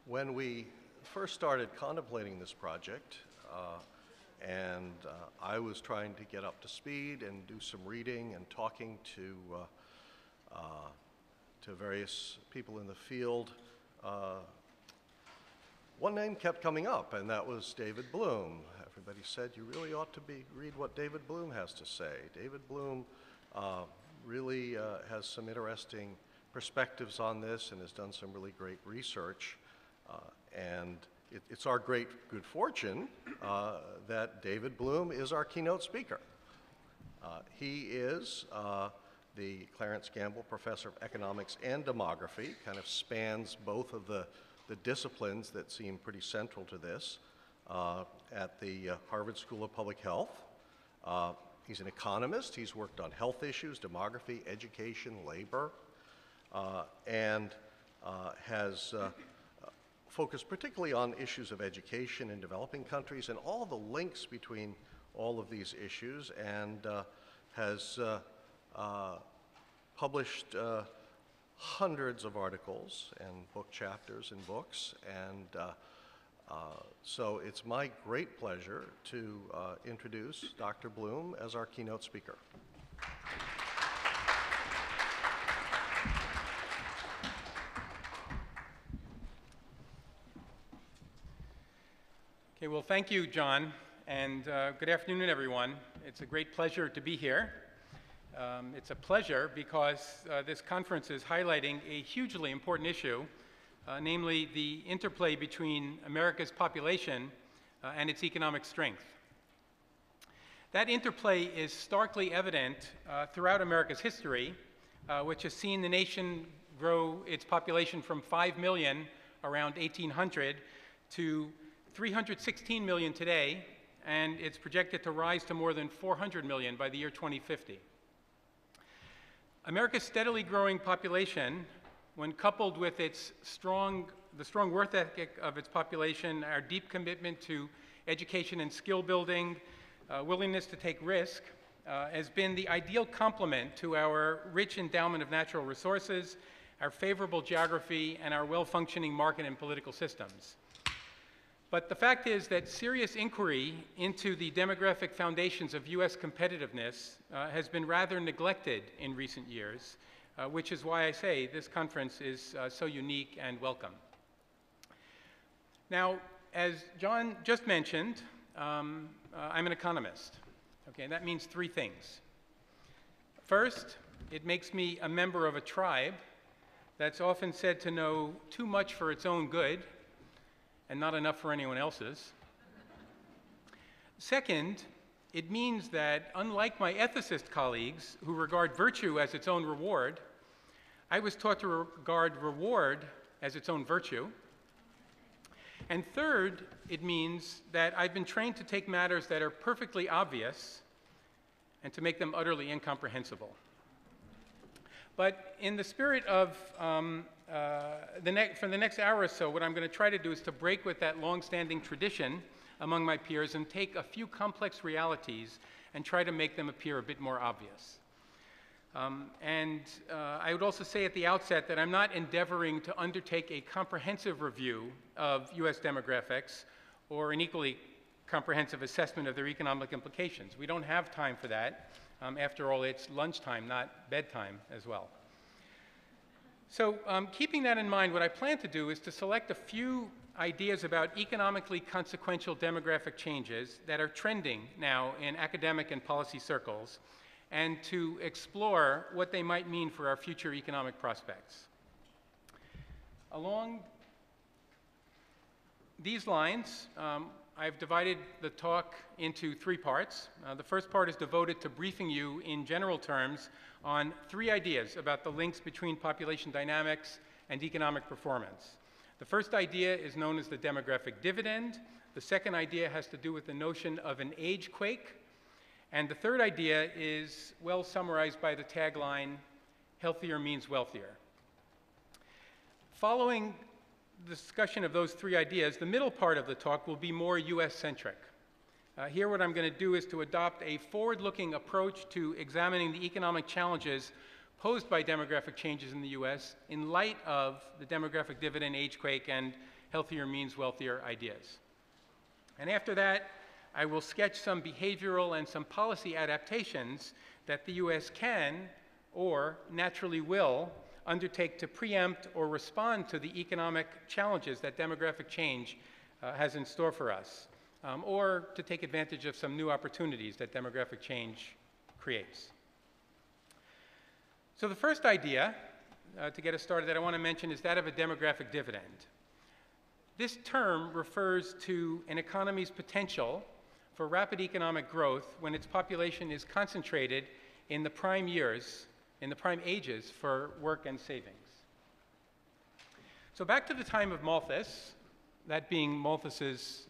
When we first started contemplating this project, I was trying to get up to speed and do some reading and talking to various people in the field, one name kept coming up, and that was David Bloom. Everybody said, you really ought to read what David Bloom has to say. David Bloom really has some interesting perspectives on this and has done some really great research. It's our great good fortune that David Bloom is our keynote speaker. He is the Clarence Gamble Professor of Economics and Demography, kind of spans both of the disciplines that seem pretty central to this at the Harvard School of Public Health. He's an economist. He's worked on health issues, demography, education, labor, and has focused particularly on issues of education in developing countries and all the links between all of these issues, and has published hundreds of articles and book chapters in books, and so it's my great pleasure to introduce Dr. Bloom as our keynote speaker. Okay, well, thank you, John, and good afternoon, everyone. It's a great pleasure to be here. It's a pleasure because this conference is highlighting a hugely important issue, namely the interplay between America's population and its economic strength. That interplay is starkly evident throughout America's history, which has seen the nation grow its population from 5 million around 1800 to 316 million today, and it's projected to rise to more than 400 million by the year 2050. America's steadily growing population, when coupled with the strong work ethic of its population, our deep commitment to education and skill building, willingness to take risk, has been the ideal complement to our rich endowment of natural resources, our favorable geography, and our well-functioning market and political systems. But the fact is that serious inquiry into the demographic foundations of U.S. competitiveness has been rather neglected in recent years, which is why I say this conference is so unique and welcome. Now, as John just mentioned, I'm an economist. Okay, and that means three things. First, it makes me a member of a tribe that's often said to know too much for its own good and not enough for anyone else's. Second, it means that, unlike my ethicist colleagues who regard virtue as its own reward, I was taught to regard reward as its own virtue. And third, it means that I've been trained to take matters that are perfectly obvious and to make them utterly incomprehensible. But in the spirit of for the next hour or so, what I'm going to try to do is to break with that long-standing tradition among my peers and take a few complex realities and try to make them appear a bit more obvious. I would also say at the outset that I'm not endeavoring to undertake a comprehensive review of U.S. demographics or an equally comprehensive assessment of their economic implications. We don't have time for that. After all, it's lunchtime, not bedtime as well. So keeping that in mind, what I plan to do is to select a few ideas about economically consequential demographic changes that are trending now in academic and policy circles, and to explore what they might mean for our future economic prospects. Along these lines, I've divided the talk into three parts. The first part is devoted to briefing you in general terms on three ideas about the links between population dynamics and economic performance. The first idea is known as the demographic dividend. The second idea has to do with the notion of an age quake. And the third idea is well summarized by the tagline, healthier means wealthier. Following the discussion of those three ideas, the middle part of the talk will be more US-centric. Here what I'm going to do is to adopt a forward-looking approach to examining the economic challenges posed by demographic changes in the US in light of the demographic dividend, age quake, and healthier means wealthier ideas. And after that, I will sketch some behavioral and some policy adaptations that the U.S. can or naturally will undertake to preempt or respond to the economic challenges that demographic change has in store for us, or to take advantage of some new opportunities that demographic change creates. So the first idea, to get us started, that I want to mention is that of a demographic dividend. This term refers to an economy's potential for rapid economic growth when its population is concentrated in the prime years, in the prime ages for work and savings. So back to the time of Malthus, that being Malthus's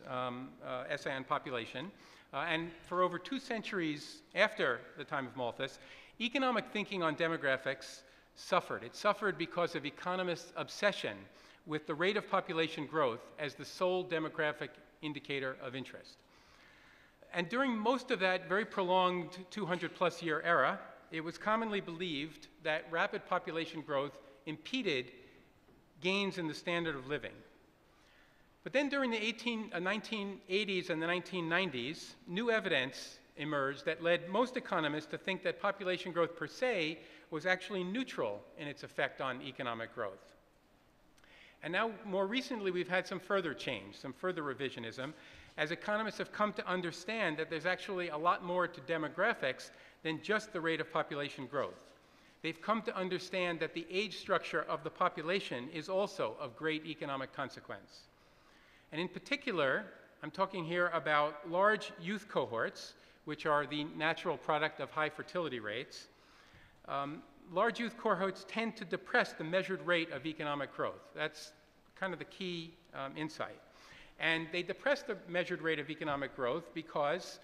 essay on population, and for over 2 centuries after the time of Malthus, economic thinking on demographics suffered. It suffered because of economists' obsession with the rate of population growth as the sole demographic indicator of interest. And during most of that very prolonged 200-plus year era, it was commonly believed that rapid population growth impeded gains in the standard of living. But then during the 1980s and the 1990s, new evidence emerged that led most economists to think that population growth per se was actually neutral in its effect on economic growth. And now, more recently, we've had some further change, some further revisionism, as economists have come to understand that there's actually a lot more to demographics than just the rate of population growth. They've come to understand that the age structure of the population is also of great economic consequence. And in particular, I'm talking here about large youth cohorts, which are the natural product of high fertility rates. Large youth cohorts tend to depress the measured rate of economic growth. That's kind of the key insight. And they depress the measured rate of economic growth because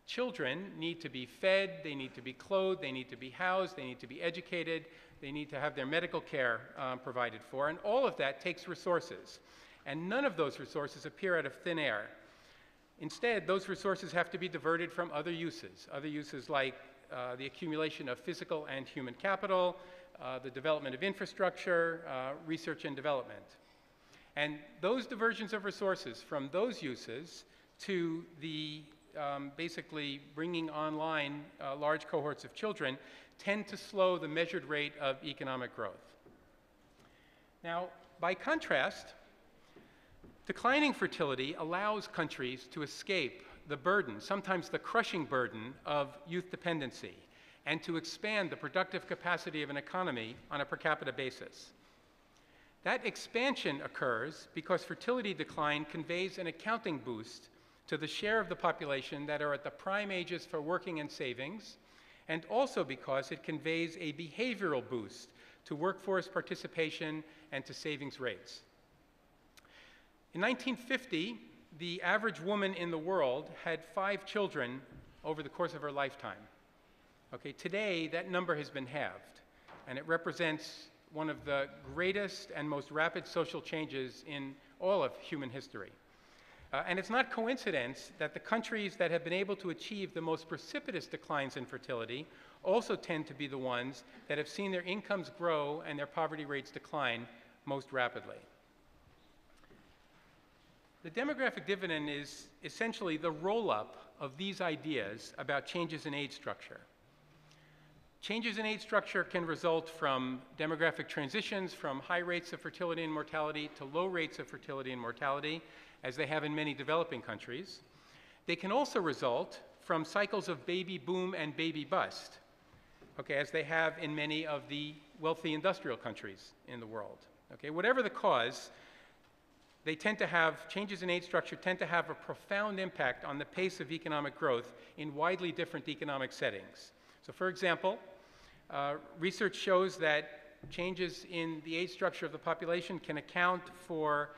children need to be fed, they need to be clothed, they need to be housed, they need to be educated, they need to have their medical care provided for, and all of that takes resources. And none of those resources appear out of thin air. Instead, those resources have to be diverted from other uses like the accumulation of physical and human capital, the development of infrastructure, research and development. And those diversions of resources from those uses to the basically bringing online large cohorts of children tend to slow the measured rate of economic growth. Now, by contrast, declining fertility allows countries to escape the burden, sometimes the crushing burden, of youth dependency and to expand the productive capacity of an economy on a per capita basis. That expansion occurs because fertility decline conveys an accounting boost to the share of the population that are at the prime ages for working and savings, and also because it conveys a behavioral boost to workforce participation and to savings rates. In 1950, the average woman in the world had 5 children over the course of her lifetime. Okay, today, that number has been halved, and it represents one of the greatest and most rapid social changes in all of human history. And it's not coincidence that the countries that have been able to achieve the most precipitous declines in fertility also tend to be the ones that have seen their incomes grow and their poverty rates decline most rapidly. The demographic dividend is essentially the roll-up of these ideas about changes in age structure. Changes in age structure can result from demographic transitions from high rates of fertility and mortality to low rates of fertility and mortality, as they have in many developing countries. They can also result from cycles of baby boom and baby bust, okay, as they have in many of the wealthy industrial countries in the world. Okay, whatever the cause, they tend to have, changes in age structure tend to have a profound impact on the pace of economic growth in widely different economic settings. So for example, research shows that changes in the age structure of the population can account for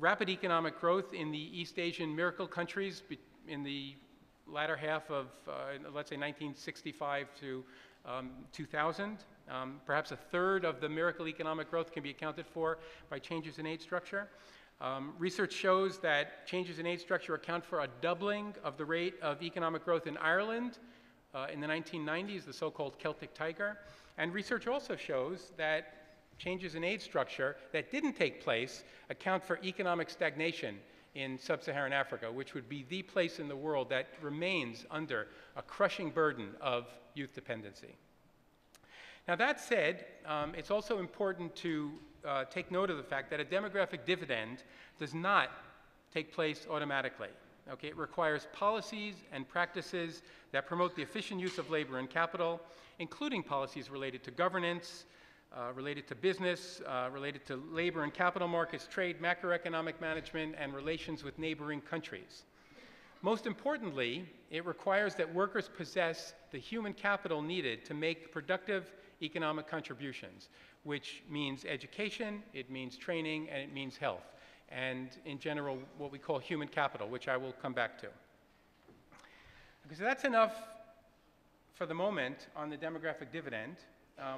rapid economic growth in the East Asian miracle countries in the latter half of, let's say, 1965 to 2000. Perhaps a third of the miracle economic growth can be accounted for by changes in age structure. Research shows that changes in age structure account for a doubling of the rate of economic growth in Ireland in the 1990s, the so-called Celtic Tiger. And research also shows that changes in age structure that didn't take place account for economic stagnation in sub-Saharan Africa, which would be the place in the world that remains under a crushing burden of youth dependency. Now that said, it's also important to take note of the fact that a demographic dividend does not take place automatically. Okay? It requires policies and practices that promote the efficient use of labor and capital, including policies related to governance, related to business, related to labor and capital markets, trade, macroeconomic management, and relations with neighboring countries. Most importantly, it requires that workers possess the human capital needed to make productive economic contributions, which means education, it means training, and it means health, and in general, what we call human capital, which I will come back to. Okay, so that's enough for the moment on the demographic dividend.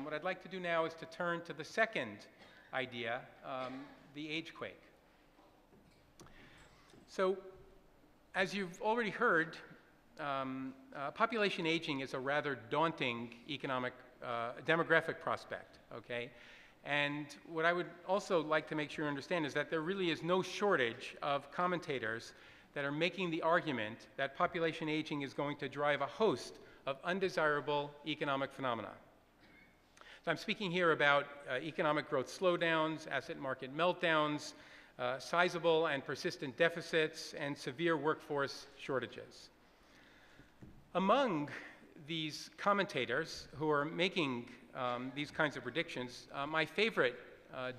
What I'd like to do now is to turn to the second idea, the age quake. So, as you've already heard, population aging is a rather daunting demographic prospect, okay? And what I would also like to make sure you understand is that there really is no shortage of commentators that are making the argument that population aging is going to drive a host of undesirable economic phenomena. So I'm speaking here about economic growth slowdowns, asset market meltdowns, sizable and persistent deficits, and severe workforce shortages. Among these commentators who are making these kinds of predictions, my favorite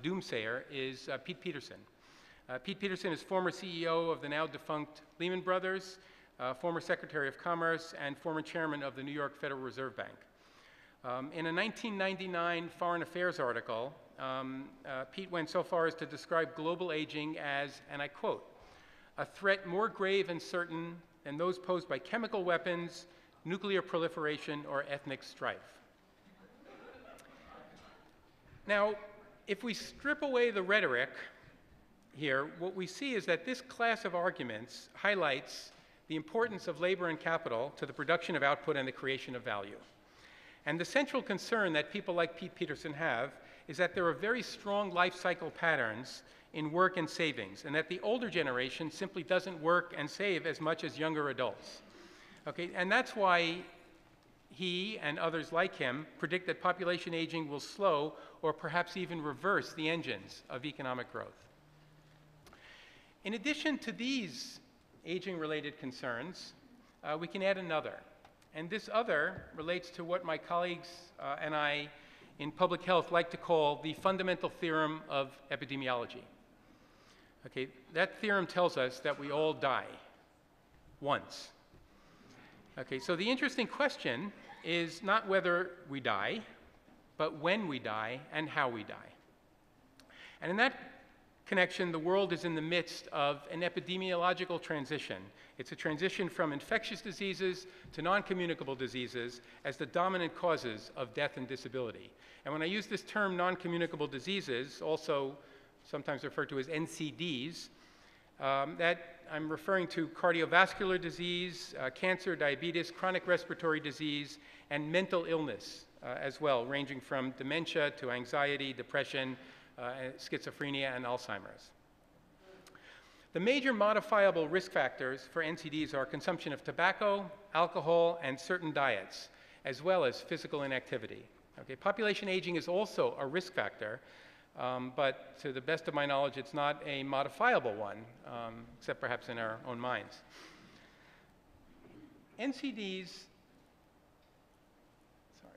doomsayer is Pete Peterson. Pete Peterson is former CEO of the now defunct Lehman Brothers, former Secretary of Commerce, and former chairman of the New York Federal Reserve Bank. In a 1999 Foreign Affairs article, Pete went so far as to describe global aging as, and I quote, "a threat more grave and certain than those posed by chemical weapons, nuclear proliferation, or ethnic strife." Now, if we strip away the rhetoric here, what we see is that this class of arguments highlights the importance of labor and capital to the production of output and the creation of value. And the central concern that people like Pete Peterson have is that there are very strong life cycle patterns in work and savings, and that the older generation simply doesn't work and save as much as younger adults. Okay, and that's why he and others like him predict that population aging will slow or perhaps even reverse the engines of economic growth. In addition to these aging-related concerns, we can add another. And this other relates to what my colleagues and I in public health like to call the fundamental theorem of epidemiology. Okay, that theorem tells us that we all die once. Okay, so the interesting question is not whether we die, but when we die and how we die. And in that connection, the world is in the midst of an epidemiological transition. It's a transition from infectious diseases to non-communicable diseases as the dominant causes of death and disability. And when I use this term non-communicable diseases, also sometimes referred to as NCDs, that I'm referring to cardiovascular disease, cancer, diabetes, chronic respiratory disease, and mental illness as well, ranging from dementia to anxiety, depression, schizophrenia, and Alzheimer's. The major modifiable risk factors for NCDs are consumption of tobacco, alcohol, and certain diets, as well as physical inactivity. Okay, population aging is also a risk factor, but to the best of my knowledge, it's not a modifiable one, except perhaps in our own minds. NCDs, sorry,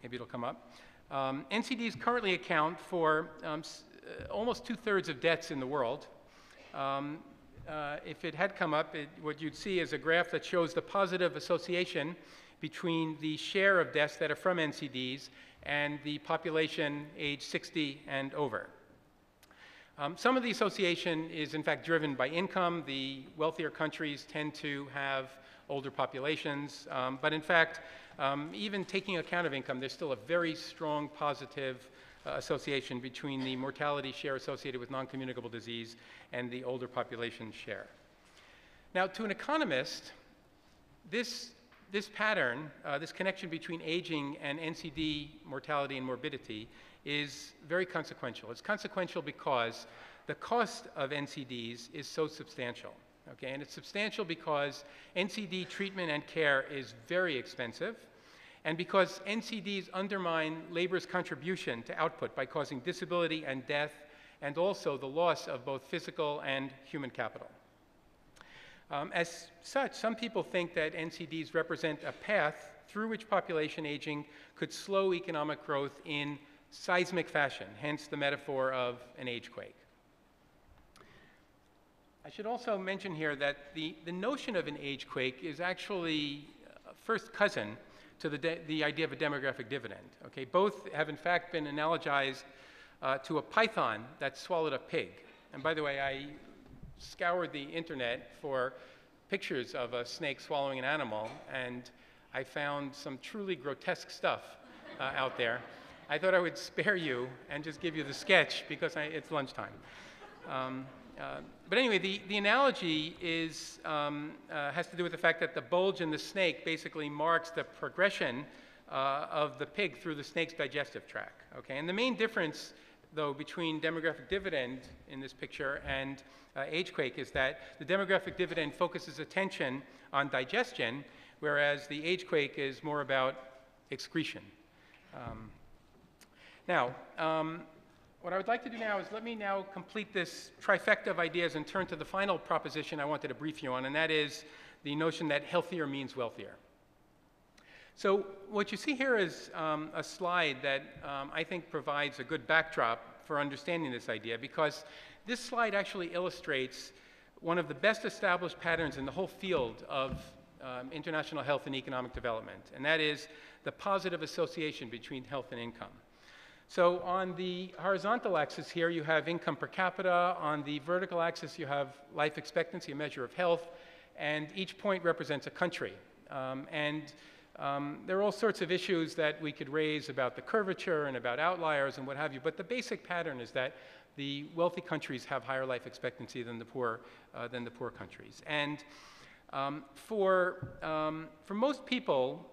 maybe it'll come up. NCDs currently account for almost 2/3 of deaths in the world. If it had come up, what you'd see is a graph that shows the positive association between the share of deaths that are from NCDs and the population age 60 and over. Some of the association is in fact driven by income. The wealthier countries tend to have older populations, but in fact, even taking account of income, there's still a very strong positive association between the mortality share associated with non-communicable disease and the older population share. Now, to an economist, this this pattern, this connection between aging and NCD mortality and morbidity is very consequential. It's consequential because the cost of NCDs is so substantial. Okay, and it's substantial because NCD treatment and care is very expensive, and because NCDs undermine labor's contribution to output by causing disability and death, and also the loss of both physical and human capital. As such, some people think that NCDs represent a path through which population aging could slow economic growth in seismic fashion, hence the metaphor of an age quake. I should also mention here that the notion of an age quake is actually a first cousin to the idea of a demographic dividend. Okay? Both have in fact been analogized to a python that swallowed a pig. And by the way, I scoured the internet for pictures of a snake swallowing an animal, and I found some truly grotesque stuff out there. I thought I would spare you and just give you the sketch because it's lunchtime. But anyway, the analogy is, has to do with the fact that the bulge in the snake basically marks the progression of the pig through the snake's digestive tract. Okay? And the main difference, though, between demographic dividend in this picture and age quake is that the demographic dividend focuses attention on digestion, whereas the age quake is more about excretion. What I would like to do now is let me now complete this trifecta of ideas and turn to the final proposition I wanted to brief you on, and that is the notion that healthier means wealthier. So what you see here is a slide that I think provides a good backdrop for understanding this idea, because this slide actually illustrates one of the best established patterns in the whole field of international health and economic development, and that is the positive association between health and income. So on the horizontal axis here, you have income per capita. On the vertical axis, you have life expectancy, a measure of health, and each point represents a country. There are all sorts of issues that we could raise about the curvature and about outliers and what have you, but the basic pattern is that the wealthy countries have higher life expectancy than the poor countries. And for most people,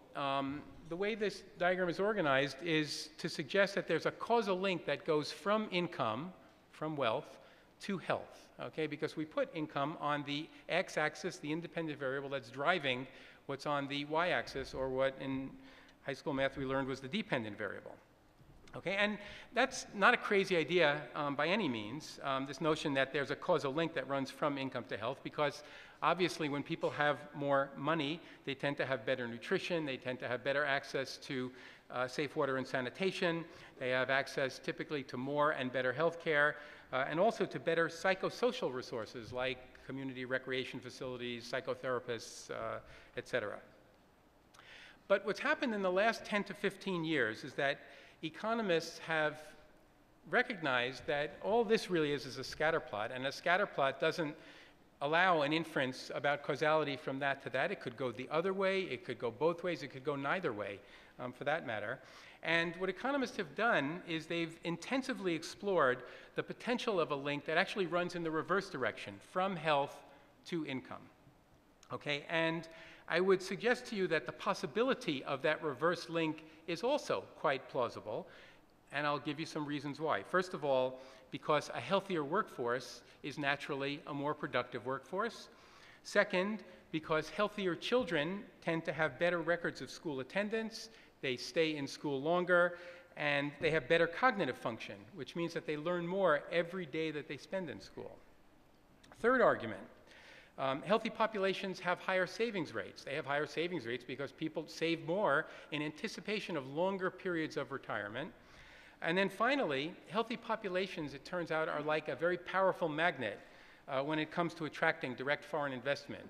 the way this diagram is organized is to suggest that there's a causal link that goes from income, from wealth, to health, okay? Because we put income on the x-axis, the independent variable that's driving what's on the y-axis, or what in high school math we learned was the dependent variable. Okay, and that's not a crazy idea by any means, this notion that there's a causal link that runs from income to health, because obviously when people have more money, they tend to have better nutrition, they tend to have better access to safe water and sanitation, they have access typically to more and better health care, and also to better psychosocial resources like community recreation facilities, psychotherapists, et cetera. But what's happened in the last 10 to 15 years is that economists have recognized that all this really is a scatter plot, and a scatter plot doesn't allow an inference about causality from that to that. It could go the other way, it could go both ways, it could go neither way, for that matter. And what economists have done is they've intensively explored the potential of a link that actually runs in the reverse direction, from health to income. Okay, and I would suggest to you that the possibility of that reverse link is also quite plausible, and I'll give you some reasons why. First of all, because a healthier workforce is naturally a more productive workforce. Second, because healthier children tend to have better records of school attendance, they stay in school longer, and they have better cognitive function, which means that they learn more every day that they spend in school. Third argument. Healthy populations have higher savings rates. They have higher savings rates because people save more in anticipation of longer periods of retirement. And then finally, healthy populations, it turns out, are like a very powerful magnet when it comes to attracting direct foreign investment,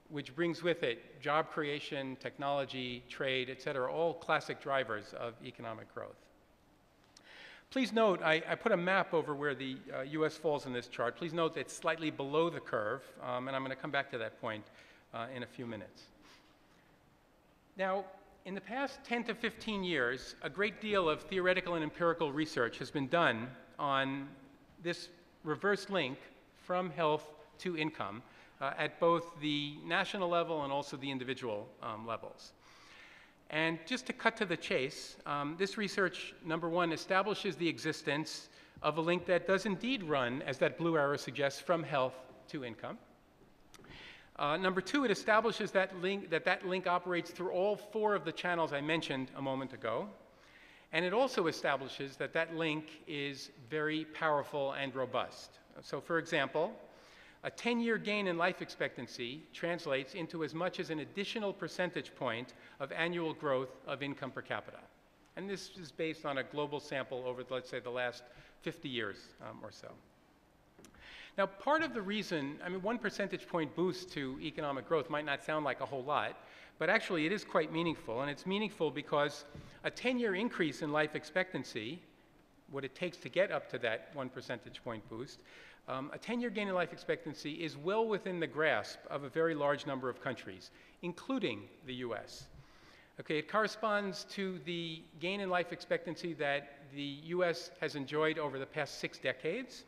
which brings with it job creation, technology, trade, et cetera, all classic drivers of economic growth. Please note, I put a map over where the U.S. falls in this chart. Please note that it's slightly below the curve, and I'm going to come back to that point in a few minutes. Now, in the past 10 to 15 years, a great deal of theoretical and empirical research has been done on this reverse link from health to income at both the national level and also the individual levels. And just to cut to the chase, this research, number one, establishes the existence of a link that does indeed run, as that blue arrow suggests, from health to income. Number two, it establishes that link operates through all four of the channels I mentioned a moment ago. And it also establishes that that link is very powerful and robust. So for example, a 10-year gain in life expectancy translates into as much as an additional percentage point of annual growth of income per capita. And this is based on a global sample over, let's say, the last 50 years or so. Now, part of the reason, I mean, 1 percentage point boost to economic growth might not sound like a whole lot, but actually it is quite meaningful. And it's meaningful because a 10-year increase in life expectancy, what it takes to get up to that 1 percentage point boost, a 10-year gain in life expectancy is well within the grasp of a very large number of countries, including the U.S. Okay, it corresponds to the gain in life expectancy that the U.S. has enjoyed over the past 6 decades.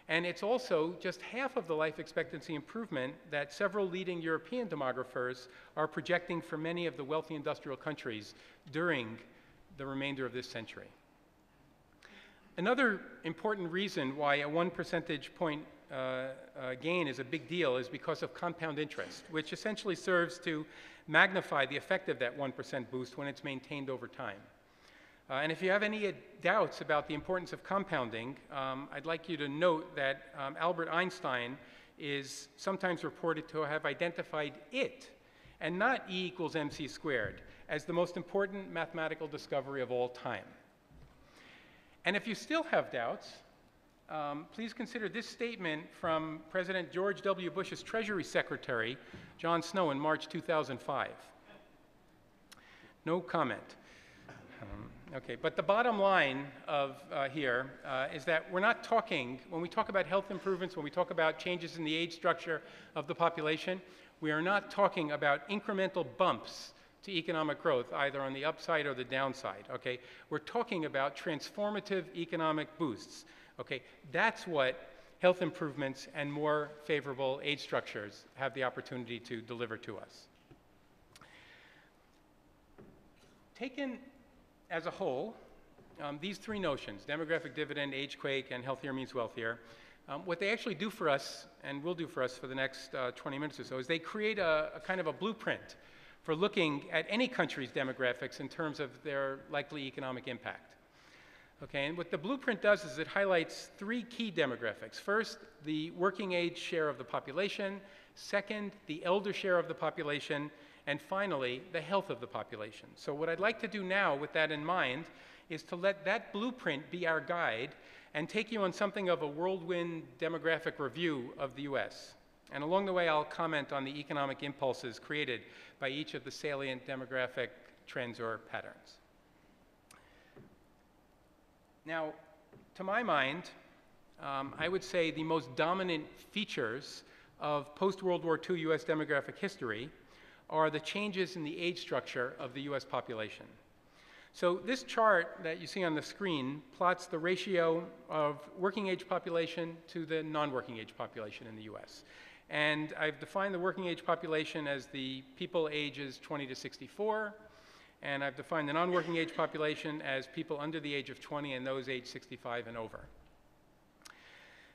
And it's also just half of the life expectancy improvement that several leading European demographers are projecting for many of the wealthy industrial countries during the remainder of this century. Another important reason why a 1 percentage point gain is a big deal is because of compound interest, which essentially serves to magnify the effect of that 1% boost when it's maintained over time. And if you have any doubts about the importance of compounding, I'd like you to note that Albert Einstein is sometimes reported to have identified it, and not E equals mc squared, as the most important mathematical discovery of all time. And if you still have doubts, please consider this statement from President George W. Bush's Treasury Secretary, John Snow, in March 2005. No comment. Okay, but the bottom line of here is that we're not talking, when we talk about health improvements, when we talk about changes in the age structure of the population, we are not talking about incremental bumps to economic growth, either on the upside or the downside, okay? We're talking about transformative economic boosts, okay? That's what health improvements and more favorable age structures have the opportunity to deliver to us. Taken as a whole, these three notions, demographic dividend, age quake, and healthier means wealthier, what they actually do for us, and will do for us for the next 20 minutes or so, is they create a kind of a blueprint for looking at any country's demographics in terms of their likely economic impact. Okay, and what the blueprint does is it highlights 3 key demographics. First, the working age share of the population. Second, the elder share of the population. And finally, the health of the population. So what I'd like to do now with that in mind is to let that blueprint be our guide and take you on something of a whirlwind demographic review of the U.S. And along the way, I'll comment on the economic impulses created by each of the salient demographic trends or patterns. Now, to my mind, I would say the most dominant features of post-World War II U.S. demographic history are the changes in the age structure of the U.S. population. So this chart that you see on the screen plots the ratio of working age population to the non-working age population in the U.S. And I've defined the working age population as the people ages 20 to 64, and I've defined the non-working age population as people under the age of 20 and those age 65 and over.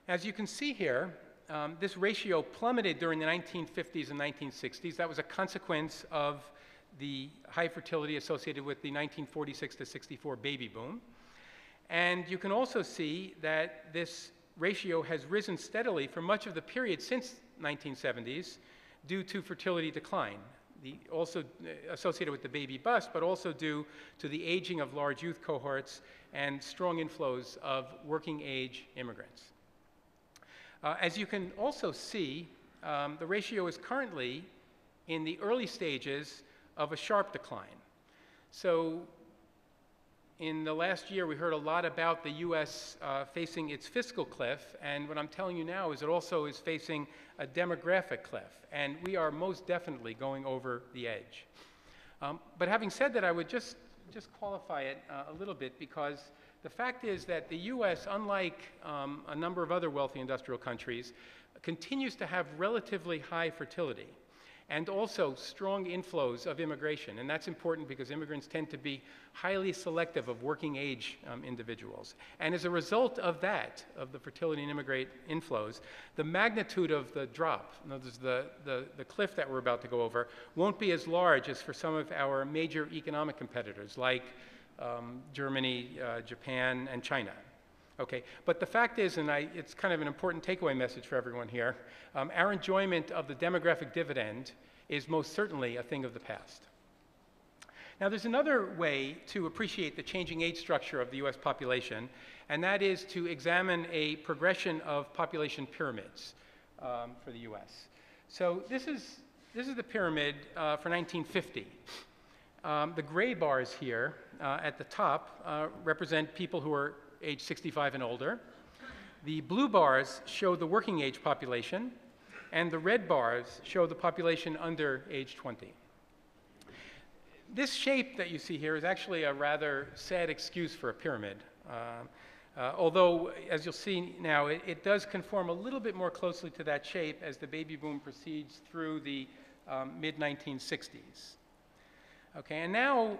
As you can see here, this ratio plummeted during the 1950s and 1960s. That was a consequence of the high fertility associated with the 1946 to 64 baby boom. And you can also see that this ratio has risen steadily for much of the period since 1970s due to fertility decline, also associated with the baby bust, but also due to the aging of large youth cohorts and strong inflows of working age immigrants. As you can also see, the ratio is currently in the early stages of a sharp decline. So in the last year, we heard a lot about the U.S. Facing its fiscal cliff, and what I'm telling you now is it also is facing a demographic cliff, and we are most definitely going over the edge. But having said that, I would just qualify it a little bit, because the fact is that the U.S., unlike a number of other wealthy industrial countries, continues to have relatively high fertility. and also strong inflows of immigration. And that's important because immigrants tend to be highly selective of working age individuals. And as a result of that, of the fertility and immigrant inflows, the magnitude of the drop, in other words, the cliff that we're about to go over, won't be as large as for some of our major economic competitors like Germany, Japan, and China. Okay, but the fact is, and it's kind of an important takeaway message for everyone here, our enjoyment of the demographic dividend is most certainly a thing of the past. Now, there's another way to appreciate the changing age structure of the US population, and that is to examine a progression of population pyramids for the US. So this is the pyramid for 1950. The gray bars here at the top represent people who are age 65 and older. The blue bars show the working age population, and the red bars show the population under age 20. This shape that you see here is actually a rather sad excuse for a pyramid. Although, as you'll see now, it does conform a little bit more closely to that shape as the baby boom proceeds through the mid-1960s. Okay, and now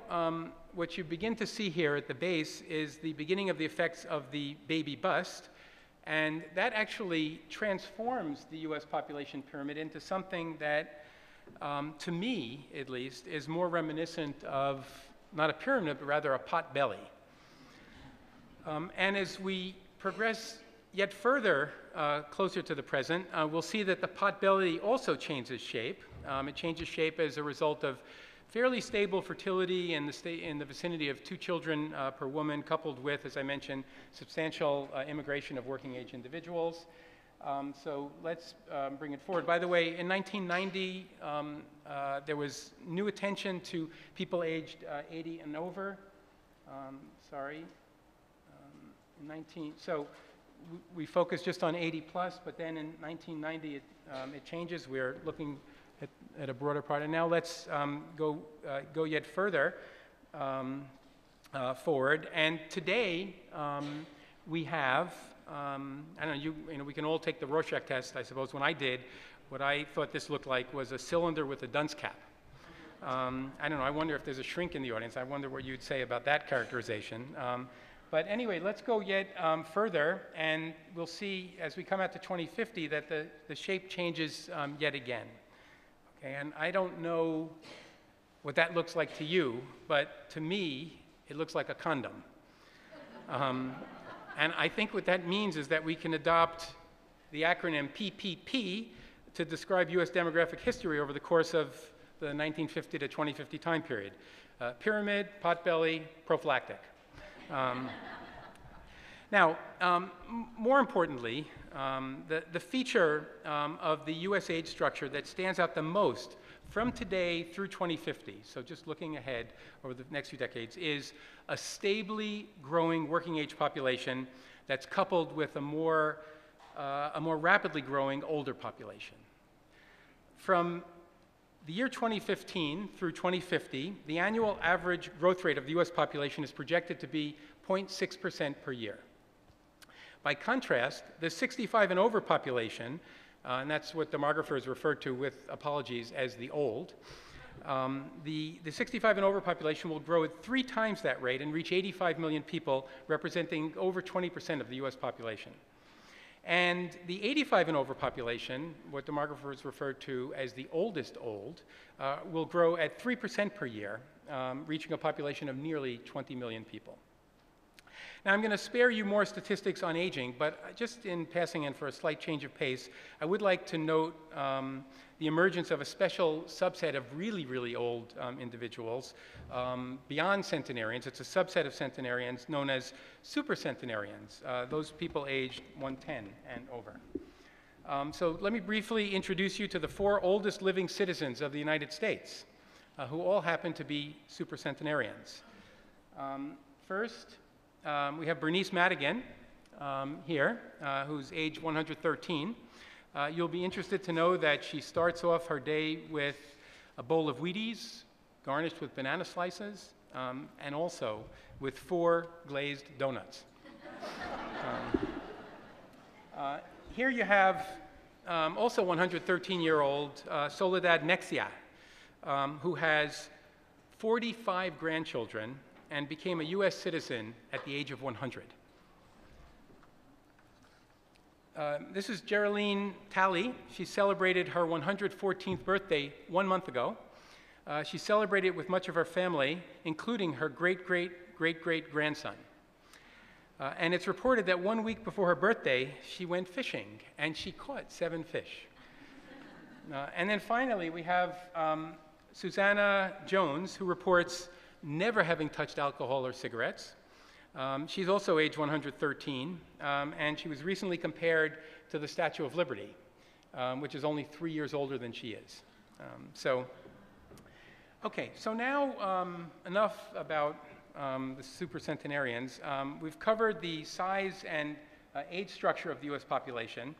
what you begin to see here at the base is the beginning of the effects of the baby bust, and that actually transforms the US population pyramid into something that, to me at least, is more reminiscent of not a pyramid, but rather a pot belly. And as we progress yet further closer to the present, we'll see that the pot belly also changes shape. It changes shape as a result of fairly stable fertility in the vicinity of 2 children per woman, coupled with, as I mentioned, substantial immigration of working age individuals. So let's bring it forward. By the way, in 1990, there was new attention to people aged 80 and over. So we focused just on 80 plus, but then in 1990 it changes. We're looking at a broader part. And now let's go yet further forward. And today we have, I don't know, we can all take the Rorschach test, I suppose. When I did, what I thought this looked like was a cylinder with a dunce cap. I don't know, I wonder if there's a shrink in the audience. I wonder what you'd say about that characterization. But anyway, let's go yet further, and we'll see as we come out to 2050 that the shape changes yet again. Okay, and I don't know what that looks like to you, but to me, it looks like a condom. And I think what that means is that we can adopt the acronym PPP to describe US demographic history over the course of the 1950 to 2050 time period. Pyramid, potbelly, prophylactic. Now, more importantly, the feature of the US age structure that stands out the most from today through 2050, so just looking ahead over the next few decades, is a stably growing working age population that's coupled with a more rapidly growing older population. From the year 2015 through 2050, the annual average growth rate of the US population is projected to be 0.6% per year. By contrast, the 65 and over population, and that's what demographers refer to with apologies as the old, the 65 and over population will grow at 3 times that rate and reach 85 million people, representing over 20% of the US population. And the 85 and over population, what demographers refer to as the oldest old, will grow at 3% per year, reaching a population of nearly 20 million people. Now, I'm going to spare you more statistics on aging, but just in passing and for a slight change of pace, I would like to note the emergence of a special subset of really, really old individuals beyond centenarians. It's a subset of centenarians known as supercentenarians, those people aged 110 and over. So let me briefly introduce you to the 4 oldest living citizens of the United States, who all happen to be supercentenarians. First, we have Bernice Madigan here, who's age 113. You'll be interested to know that she starts off her day with a bowl of Wheaties, garnished with banana slices, and also with 4 glazed donuts. Here you have also 113-year-old Soledad Nexia, who has 45 grandchildren and became a U.S. citizen at the age of 100. This is Geraldine Talley. She celebrated her 114th birthday 1 month ago. She celebrated it with much of her family, including her great-great-great-great-grandson. And it's reported that 1 week before her birthday, she went fishing, and she caught 7 fish. And then finally, we have Susanna Jones, who reports never having touched alcohol or cigarettes. She's also age 113, and she was recently compared to the Statue of Liberty, which is only 3 years older than she is. Okay, so now enough about the supercentenarians. We've covered the size and age structure of the U.S. population,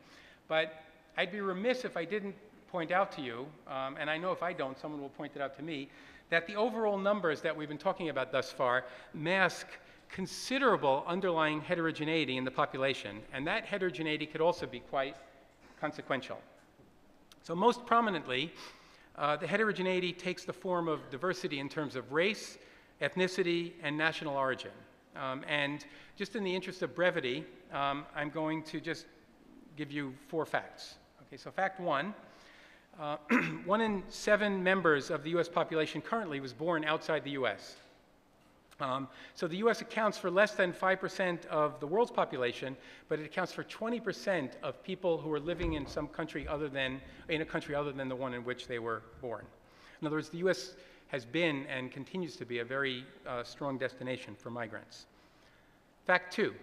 but I'd be remiss if I didn't point out to you, and I know if I don't, someone will point it out to me, that the overall numbers that we've been talking about thus far mask considerable underlying heterogeneity in the population, and that heterogeneity could also be quite consequential. So most prominently, the heterogeneity takes the form of diversity in terms of race, ethnicity, and national origin. And just in the interest of brevity, I'm going to just give you 4 facts. Okay, so fact 1, 1 in 7 members of the U.S. population currently was born outside the U.S. So the U.S. accounts for less than 5% of the world's population, but it accounts for 20% of people who are living in some country other than, in a country other than the one in which they were born. In other words, the U.S. has been and continues to be a very strong destination for migrants. Fact 2,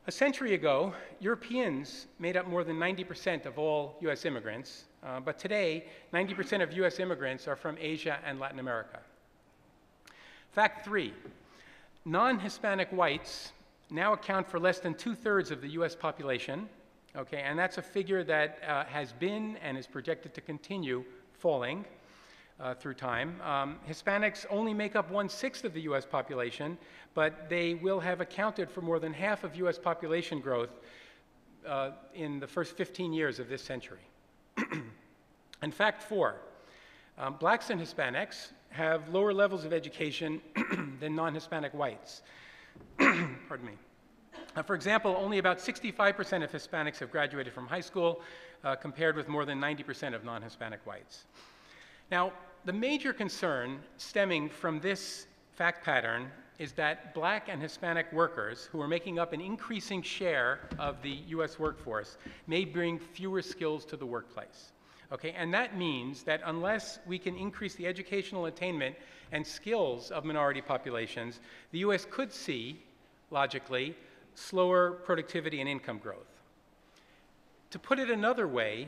a century ago, Europeans made up more than 90% of all U.S. immigrants, but today, 90% of U.S. immigrants are from Asia and Latin America. Fact 3, non-Hispanic whites now account for less than 2/3 of the U.S. population, okay, and that's a figure that has been and is projected to continue falling through time. Hispanics only make up 1/6 of the U.S. population, but they will have accounted for more than half of U.S. population growth in the first 15 years of this century. And fact 4, blacks and Hispanics have lower levels of education than non-Hispanic whites. Pardon me. For example, only about 65% of Hispanics have graduated from high school, compared with more than 90% of non-Hispanic whites. Now, the major concern stemming from this fact pattern is that black and Hispanic workers, who are making up an increasing share of the U.S. workforce, may bring fewer skills to the workplace. Okay, and that means that unless we can increase the educational attainment and skills of minority populations, the U.S. could see, logically, slower productivity and income growth. To put it another way,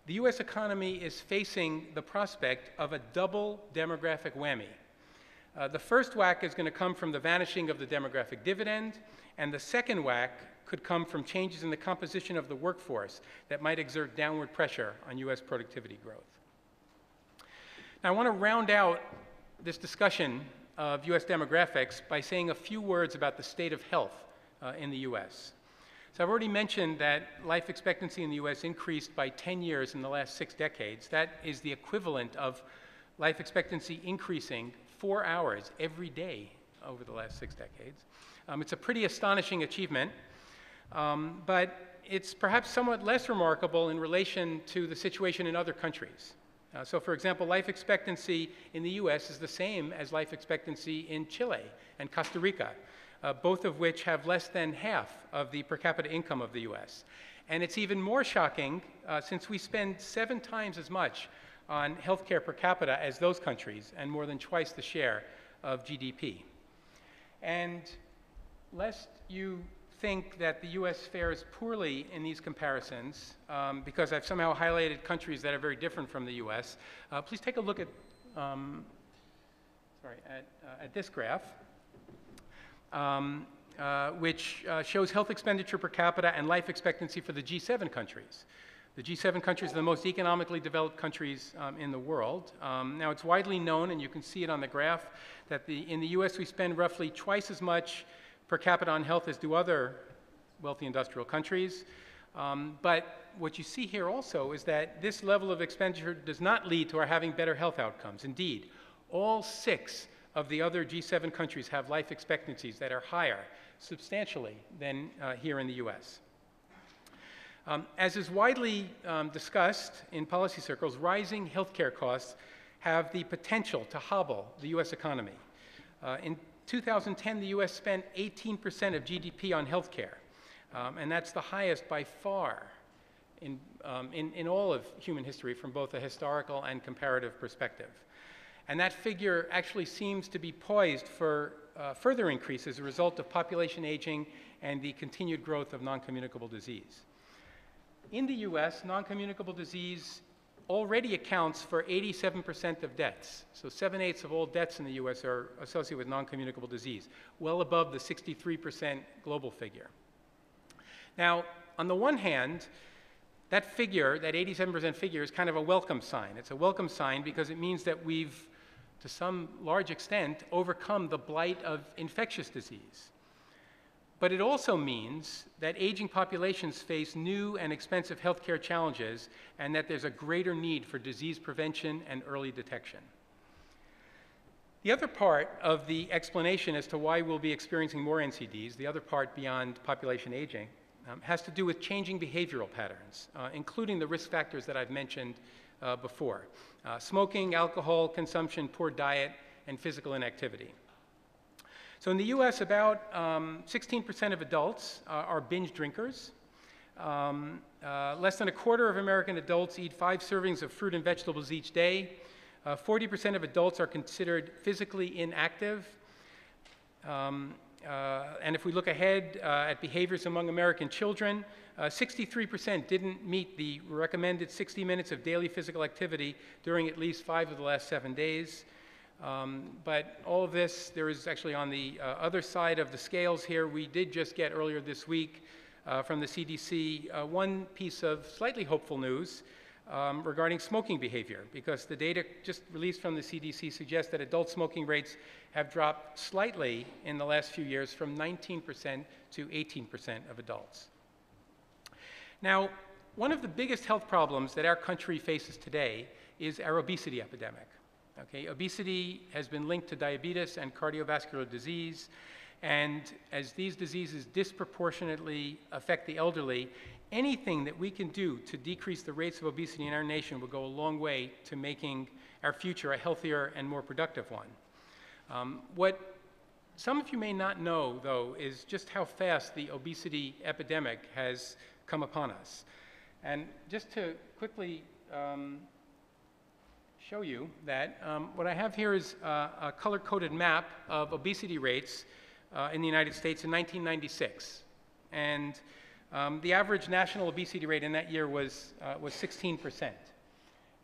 the U.S. economy is facing the prospect of a double demographic whammy. The first whack is going to come from the vanishing of the demographic dividend, and the second whack could come from changes in the composition of the workforce that might exert downward pressure on U.S. productivity growth. Now, I want to round out this discussion of U.S. demographics by saying a few words about the state of health in the U.S. So I've already mentioned that life expectancy in the U.S. increased by 10 years in the last 6 decades. That is the equivalent of life expectancy increasing 4 hours every day over the last 6 decades. It's a pretty astonishing achievement. But it's perhaps somewhat less remarkable in relation to the situation in other countries. So for example, life expectancy in the U.S. is the same as life expectancy in Chile and Costa Rica, both of which have less than half of the per capita income of the U.S. And it's even more shocking since we spend 7 times as much on healthcare per capita as those countries and more than twice the share of GDP. And lest you think that the U.S. fares poorly in these comparisons, because I've somehow highlighted countries that are very different from the U.S., please take a look at, at this graph, which shows health expenditure per capita and life expectancy for the G7 countries. The G7 countries are the most economically developed countries in the world. Now, it's widely known, and you can see it on the graph, that in the U.S. we spend roughly twice as much per capita on health as do other wealthy industrial countries. But what you see here also is that this level of expenditure does not lead to our having better health outcomes. Indeed, all 6 of the other G7 countries have life expectancies that are higher substantially than here in the US. As is widely discussed in policy circles, rising healthcare costs have the potential to hobble the US economy. In 2010, the US spent 18% of GDP on healthcare, and that's the highest by far in all of human history from both a historical and comparative perspective. And that figure actually seems to be poised for further increase as a result of population aging and the continued growth of non-communicable disease. In the US, non-communicable disease already accounts for 87% of deaths. So 7/8 of all deaths in the US are associated with non-communicable disease, well above the 63% global figure. Now, on the one hand, that figure, that 87% figure, is kind of a welcome sign. It's a welcome sign because it means that we've, to some large extent, overcome the blight of infectious disease. But it also means that aging populations face new and expensive healthcare challenges and that there's a greater need for disease prevention and early detection. The other part of the explanation as to why we'll be experiencing more NCDs, the other part beyond population aging, has to do with changing behavioral patterns, including the risk factors that I've mentioned before. Smoking, alcohol consumption, poor diet, and physical inactivity. So in the US, about 16% of adults are binge drinkers. Less than a quarter of American adults eat 5 servings of fruit and vegetables each day. 40% of adults are considered physically inactive. And if we look ahead at behaviors among American children, 63% didn't meet the recommended 60 minutes of daily physical activity during at least 5 of the last 7 days. But all of this, there is actually on the other side of the scales here, we did just get earlier this week from the CDC one piece of slightly hopeful news regarding smoking behavior, because the data just released from the CDC suggests that adult smoking rates have dropped slightly in the last few years from 19% to 18% of adults. Now, one of the biggest health problems that our country faces today is our obesity epidemic. Okay, obesity has been linked to diabetes and cardiovascular disease, and as these diseases disproportionately affect the elderly, anything that we can do to decrease the rates of obesity in our nation will go a long way to making our future a healthier and more productive one. What some of you may not know, though, is just how fast the obesity epidemic has come upon us. And just to quickly show you that, what I have here is a color-coded map of obesity rates in the United States in 1996. And the average national obesity rate in that year was 16%.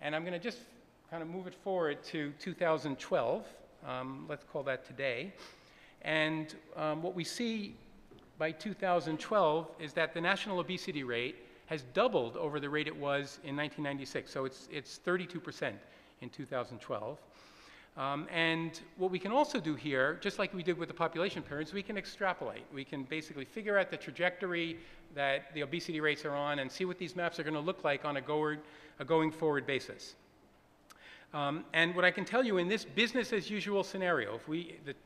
And I'm going to just kind of move it forward to 2012. Let's call that today. And what we see by 2012 is that the national obesity rate has doubled over the rate it was in 1996. So it's 32% in 2012. And what we can also do here, just like we did with the population pyramids, we can extrapolate. We can basically figure out the trajectory that the obesity rates are on and see what these maps are going to look like on a going forward basis. And what I can tell you in this business as usual scenario,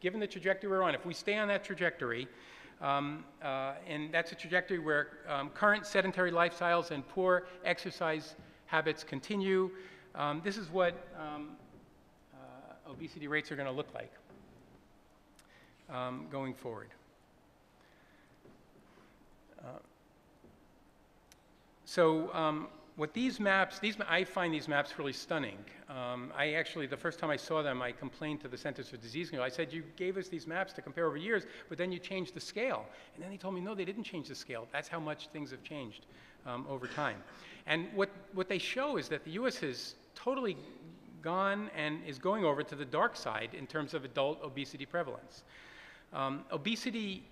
given the trajectory we're on, if we stay on that trajectory, and that's a trajectory where current sedentary lifestyles and poor exercise habits continue, this is what obesity rates are going to look like going forward. What these maps, I find these maps really stunning. I actually, the first time I saw them, I complained to the Centers for Disease Control. I said, you gave us these maps to compare over years, but then you changed the scale. And then they told me, no, they didn't change the scale. That's how much things have changed over time. And what they show is that the US has totally gone and is going over to the dark side in terms of adult obesity prevalence. Obesity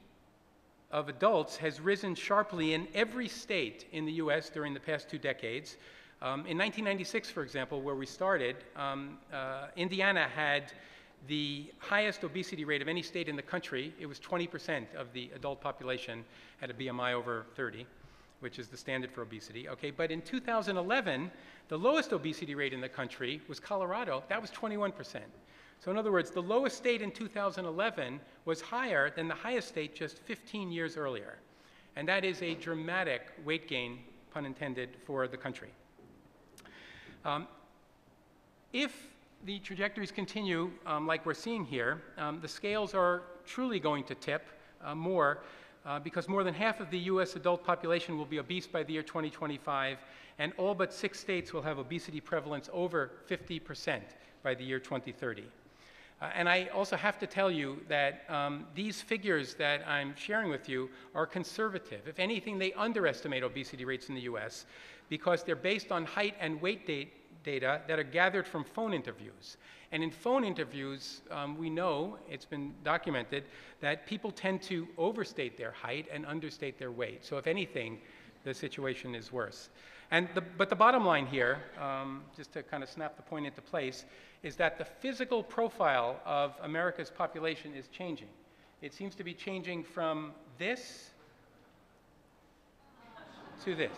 of adults has risen sharply in every state in the US during the past 2 decades. In 1996, for example, where we started, Indiana had the highest obesity rate of any state in the country. It was 20% of the adult population had a BMI over 30. which is the standard for obesity. Okay, but in 2011, the lowest obesity rate in the country was Colorado. That was 21%. So in other words, the lowest state in 2011 was higher than the highest state just 15 years earlier. And that is a dramatic weight gain, pun intended, for the country. If the trajectories continue like we're seeing here, the scales are truly going to tip more because more than half of the US adult population will be obese by the year 2025, and all but 6 states will have obesity prevalence over 50% by the year 2030. And I also have to tell you that these figures that I'm sharing with you are conservative. If anything, they underestimate obesity rates in the US because they're based on height and weight data that are gathered from phone interviews. And in phone interviews, we know, it's been documented, that people tend to overstate their height and understate their weight. So if anything, the situation is worse. But the bottom line here, just to kind of snap the point into place, is that the physical profile of America's population is changing. It seems to be changing from this to this.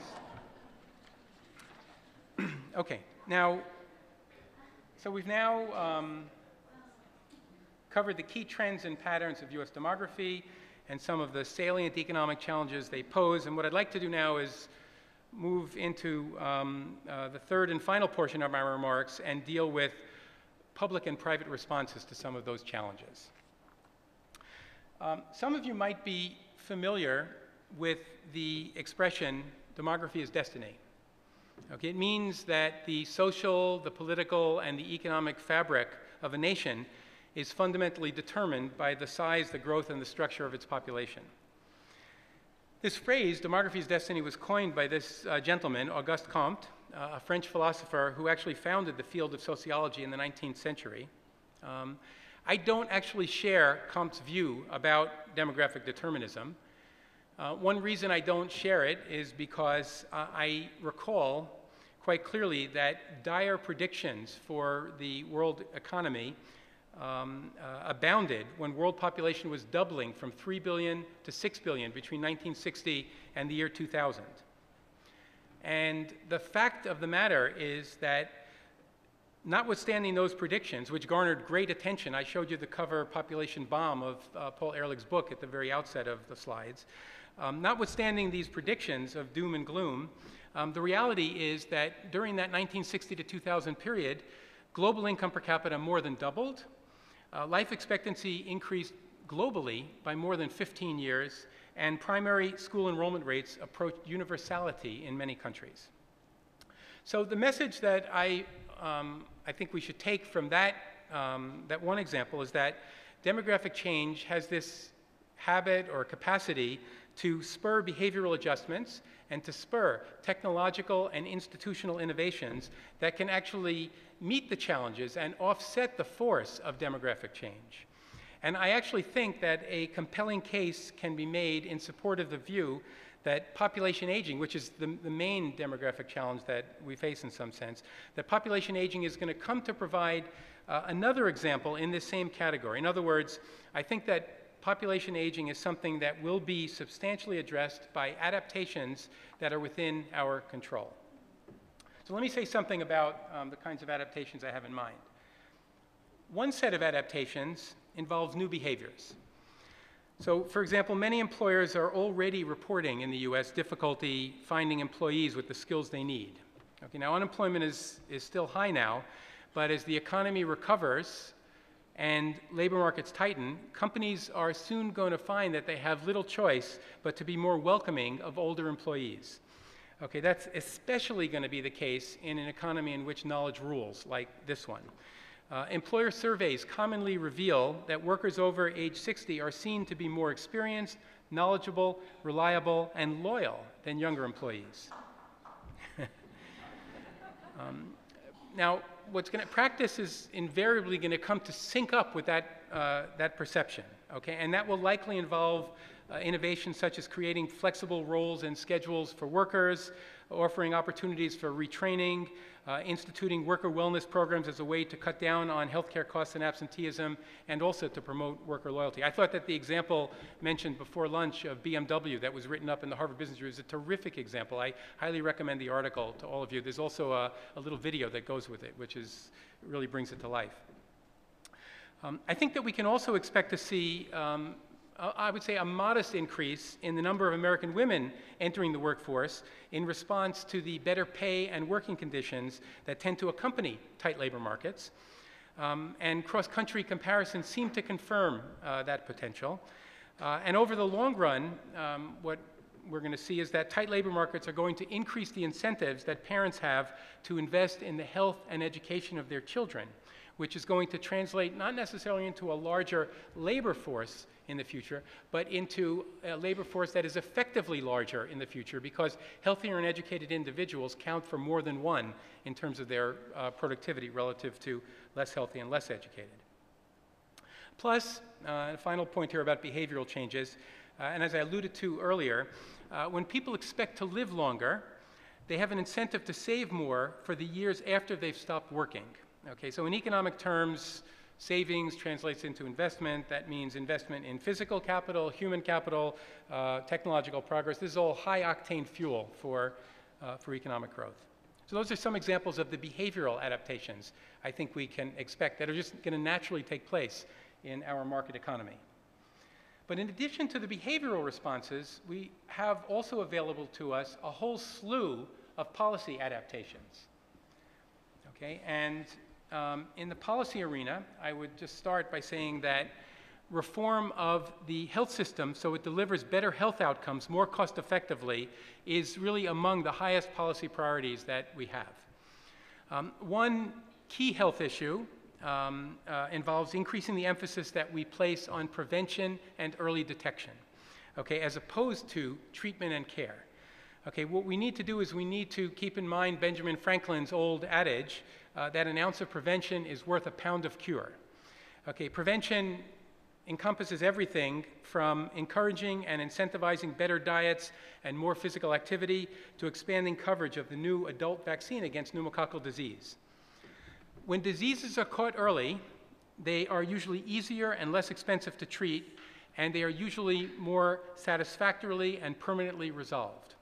Okay, now, so we've now covered the key trends and patterns of US demography and some of the salient economic challenges they pose. And what I'd like to do now is move into the third and final portion of my remarks and deal with public and private responses to some of those challenges. Some of you might be familiar with the expression, demography is destiny. Okay, it means that the social, the political, and the economic fabric of a nation is fundamentally determined by the size, the growth, and the structure of its population. This phrase, demography is destiny, was coined by this gentleman, Auguste Comte, a French philosopher who actually founded the field of sociology in the 19th century. I don't actually share Comte's view about demographic determinism. One reason I don't share it is because I recall quite clearly that dire predictions for the world economy abounded when world population was doubling from 3 billion to 6 billion between 1960 and the year 2000. And the fact of the matter is that notwithstanding those predictions, which garnered great attention, I showed you the cover Population Bomb of Paul Ehrlich's book at the very outset of the slides. Notwithstanding these predictions of doom and gloom, the reality is that during that 1960 to 2000 period, global income per capita more than doubled. Life expectancy increased globally by more than 15 years, and primary school enrollment rates approached universality in many countries. So the message that I think we should take from that one example is that demographic change has this habit or capacity to spur behavioral adjustments and to spur technological and institutional innovations that can actually meet the challenges and offset the force of demographic change. And I actually think that a compelling case can be made in support of the view that population aging, which is the main demographic challenge that we face in some sense, that population aging is going to come to provide another example in this same category. In other words, I think that population aging is something that will be substantially addressed by adaptations that are within our control. So let me say something about the kinds of adaptations I have in mind. One set of adaptations involves new behaviors. So, for example, many employers are already reporting in the US difficulty finding employees with the skills they need. Okay, now unemployment is still high now, but as the economy recovers and labor markets tighten, companies are soon going to find that they have little choice but to be more welcoming of older employees. Okay, that's especially going to be the case in an economy in which knowledge rules, like this one. Employer surveys commonly reveal that workers over age 60 are seen to be more experienced, knowledgeable, reliable, and loyal than younger employees. Now, practice is invariably going to come to sync up with that perception, okay? And that will likely involve innovations such as creating flexible roles and schedules for workers, offering opportunities for retraining, instituting worker wellness programs as a way to cut down on healthcare costs and absenteeism, and also to promote worker loyalty. I thought that the example mentioned before lunch of BMW that was written up in the Harvard Business Review is a terrific example. I highly recommend the article to all of you. There's also a little video that goes with it, which really brings it to life. I think that we can also expect to see I would say a modest increase in the number of American women entering the workforce in response to the better pay and working conditions that tend to accompany tight labor markets. And cross-country comparisons seem to confirm that potential. And over the long run, what we're going to see is that tight labor markets are going to increase the incentives that parents have to invest in the health and education of their children, which is going to translate not necessarily into a larger labor force in the future, but into a labor force that is effectively larger in the future, because healthier and educated individuals count for more than one in terms of their productivity relative to less healthy and less educated. Plus, a final point here about behavioral changes, and as I alluded to earlier, when people expect to live longer, they have an incentive to save more for the years after they've stopped working. Okay, so in economic terms, savings translates into investment. That means investment in physical capital, human capital, technological progress. This is all high-octane fuel for economic growth. So those are some examples of the behavioral adaptations I think we can expect that are just going to naturally take place in our market economy. But in addition to the behavioral responses, we have also available to us a whole slew of policy adaptations. Okay, and in the policy arena, I would just start by saying that reform of the health system so it delivers better health outcomes more cost effectively is really among the highest policy priorities that we have. One key health issue involves increasing the emphasis that we place on prevention and early detection, okay, as opposed to treatment and care. Okay, what we need to do is we need to keep in mind Benjamin Franklin's old adage that an ounce of prevention is worth a pound of cure. Okay, prevention encompasses everything from encouraging and incentivizing better diets and more physical activity to expanding coverage of the new adult vaccine against pneumococcal disease. When diseases are caught early, they are usually easier and less expensive to treat, and they are usually more satisfactorily and permanently resolved.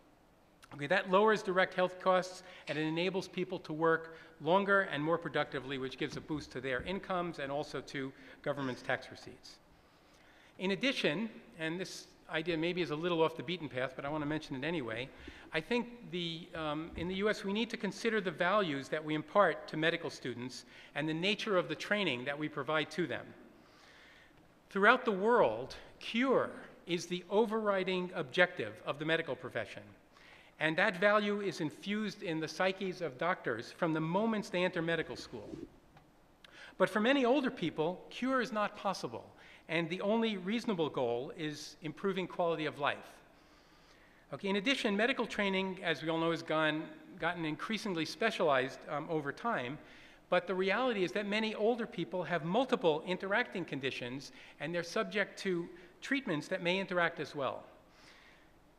Okay, that lowers direct health costs, and it enables people to work longer and more productively, which gives a boost to their incomes and also to government's tax receipts. In addition, and this idea maybe is a little off the beaten path, but I want to mention it anyway, I think in the U.S. we need to consider the values that we impart to medical students and the nature of the training that we provide to them. Throughout the world, cure is the overriding objective of the medical profession. And that value is infused in the psyches of doctors from the moments they enter medical school. But for many older people, cure is not possible, and the only reasonable goal is improving quality of life. Okay, in addition, medical training, as we all know, has gotten increasingly specialized over time, but the reality is that many older people have multiple interacting conditions, and they're subject to treatments that may interact as well.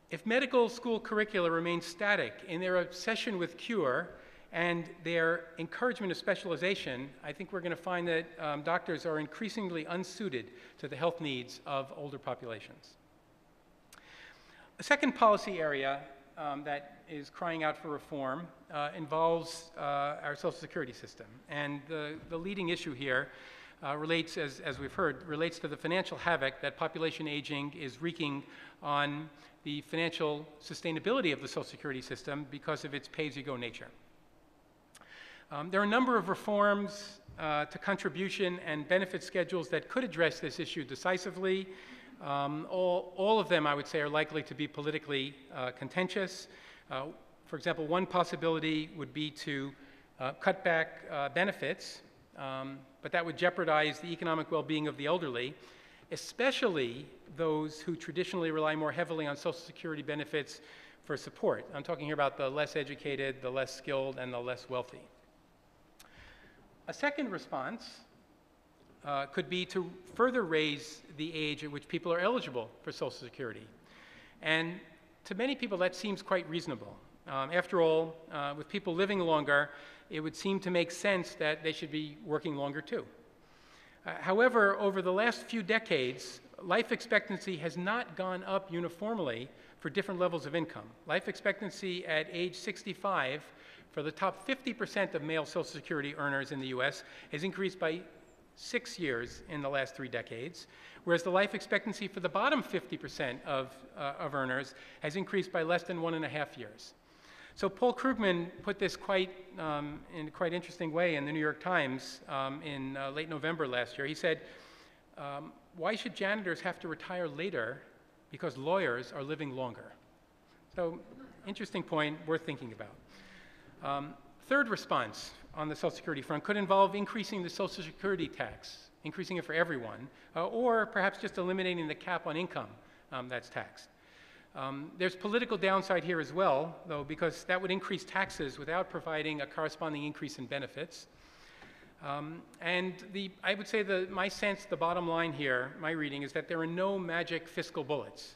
If medical school curricula remain static in their obsession with cure and their encouragement of specialization, I think we're going to find that doctors are increasingly unsuited to the health needs of older populations. A second policy area that is crying out for reform involves our Social Security system. And the leading issue here relates, as we've heard, relates to the financial havoc that population aging is wreaking on the financial sustainability of the Social Security system because of its pay-as-you-go nature. There are a number of reforms to contribution and benefit schedules that could address this issue decisively. All of them, I would say, are likely to be politically contentious. For example, one possibility would be to cut back benefits, but that would jeopardize the economic well-being of the elderly, especially those who traditionally rely more heavily on Social Security benefits for support. I'm talking here about the less educated, the less skilled, and the less wealthy. A second response could be to further raise the age at which people are eligible for Social Security. And to many people, that seems quite reasonable. After all, with people living longer, it would seem to make sense that they should be working longer too. However, over the last few decades, life expectancy has not gone up uniformly for different levels of income. Life expectancy at age 65 for the top 50% of male Social Security earners in the US has increased by 6 years in the last 3 decades, whereas the life expectancy for the bottom 50% of earners has increased by less than 1.5 years. So Paul Krugman put this in a quite interesting way in the New York Times in late November last year. He said, why should janitors have to retire later because lawyers are living longer? So interesting point, worth thinking about. Third response on the Social Security front could involve increasing the Social Security tax, increasing it for everyone, or perhaps just eliminating the cap on income that's taxed. There's political downside here as well, though, because that would increase taxes without providing a corresponding increase in benefits. I would say my sense, the bottom line here, my reading, is that there are no magic fiscal bullets.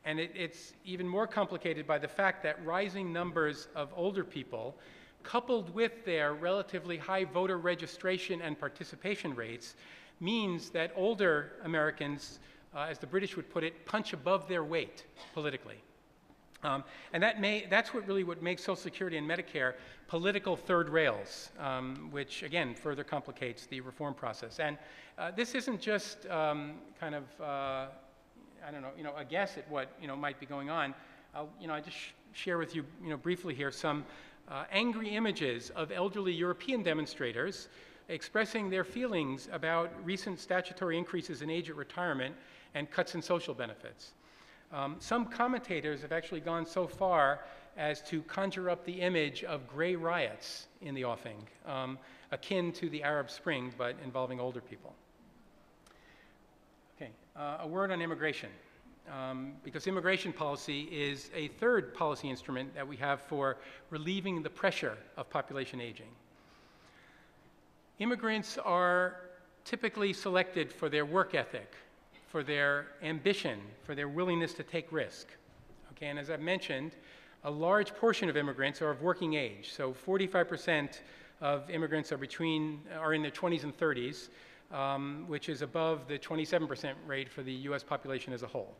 And it's even more complicated by the fact that rising numbers of older people, coupled with their relatively high voter registration and participation rates, means that older Americans, as the British would put it, punch above their weight politically. And that's what makes Social Security and Medicare political third rails, which again further complicates the reform process. And this isn't just I don't know, a guess at what might be going on. I just share with you, briefly here some angry images of elderly European demonstrators expressing their feelings about recent statutory increases in age at retirement and cuts in social benefits. Some commentators have actually gone so far as to conjure up the image of gray riots in the offing, akin to the Arab Spring, but involving older people. Okay, a word on immigration, because immigration policy is a third policy instrument that we have for relieving the pressure of population aging. Immigrants are typically selected for their work ethic, for their ambition, for their willingness to take risk. Okay, and as I've mentioned, a large portion of immigrants are of working age. So 45% of immigrants are in their 20s and 30s, which is above the 27% rate for the US population as a whole.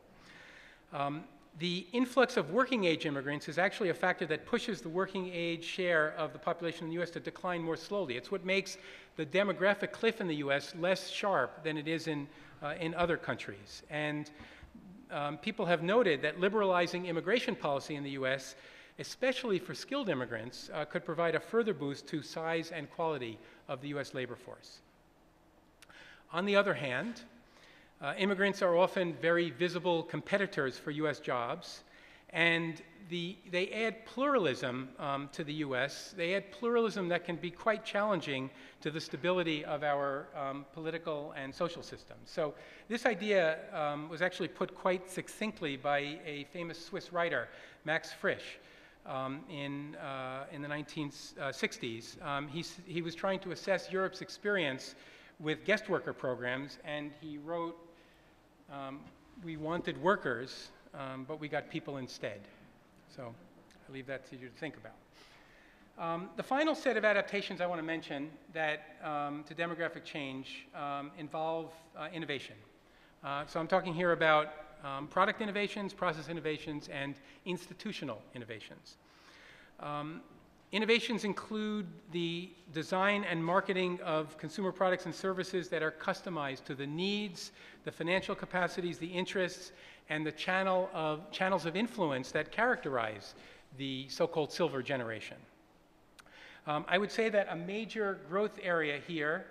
The influx of working age immigrants is actually a factor that pushes the working age share of the population in the US to decline more slowly. It's what makes the demographic cliff in the US less sharp than it is in other countries. And people have noted that liberalizing immigration policy in the US, especially for skilled immigrants, could provide a further boost to size and quality of the US labor force. On the other hand, immigrants are often very visible competitors for US jobs, and they add pluralism to the US. They add pluralism that can be quite challenging to the stability of our political and social systems. So this idea was actually put quite succinctly by a famous Swiss writer, Max Frisch, in the 1960s. He was trying to assess Europe's experience with guest worker programs, and he wrote, we wanted workers, but we got people instead. So I leave that to you to think about. The final set of adaptations I want to mention that to demographic change involve innovation. So I'm talking here about product innovations, process innovations, and institutional innovations. Innovations include the design and marketing of consumer products and services that are customized to the needs, the financial capacities, the interests, and the channels of influence that characterize the so-called silver generation. I would say that a major growth area here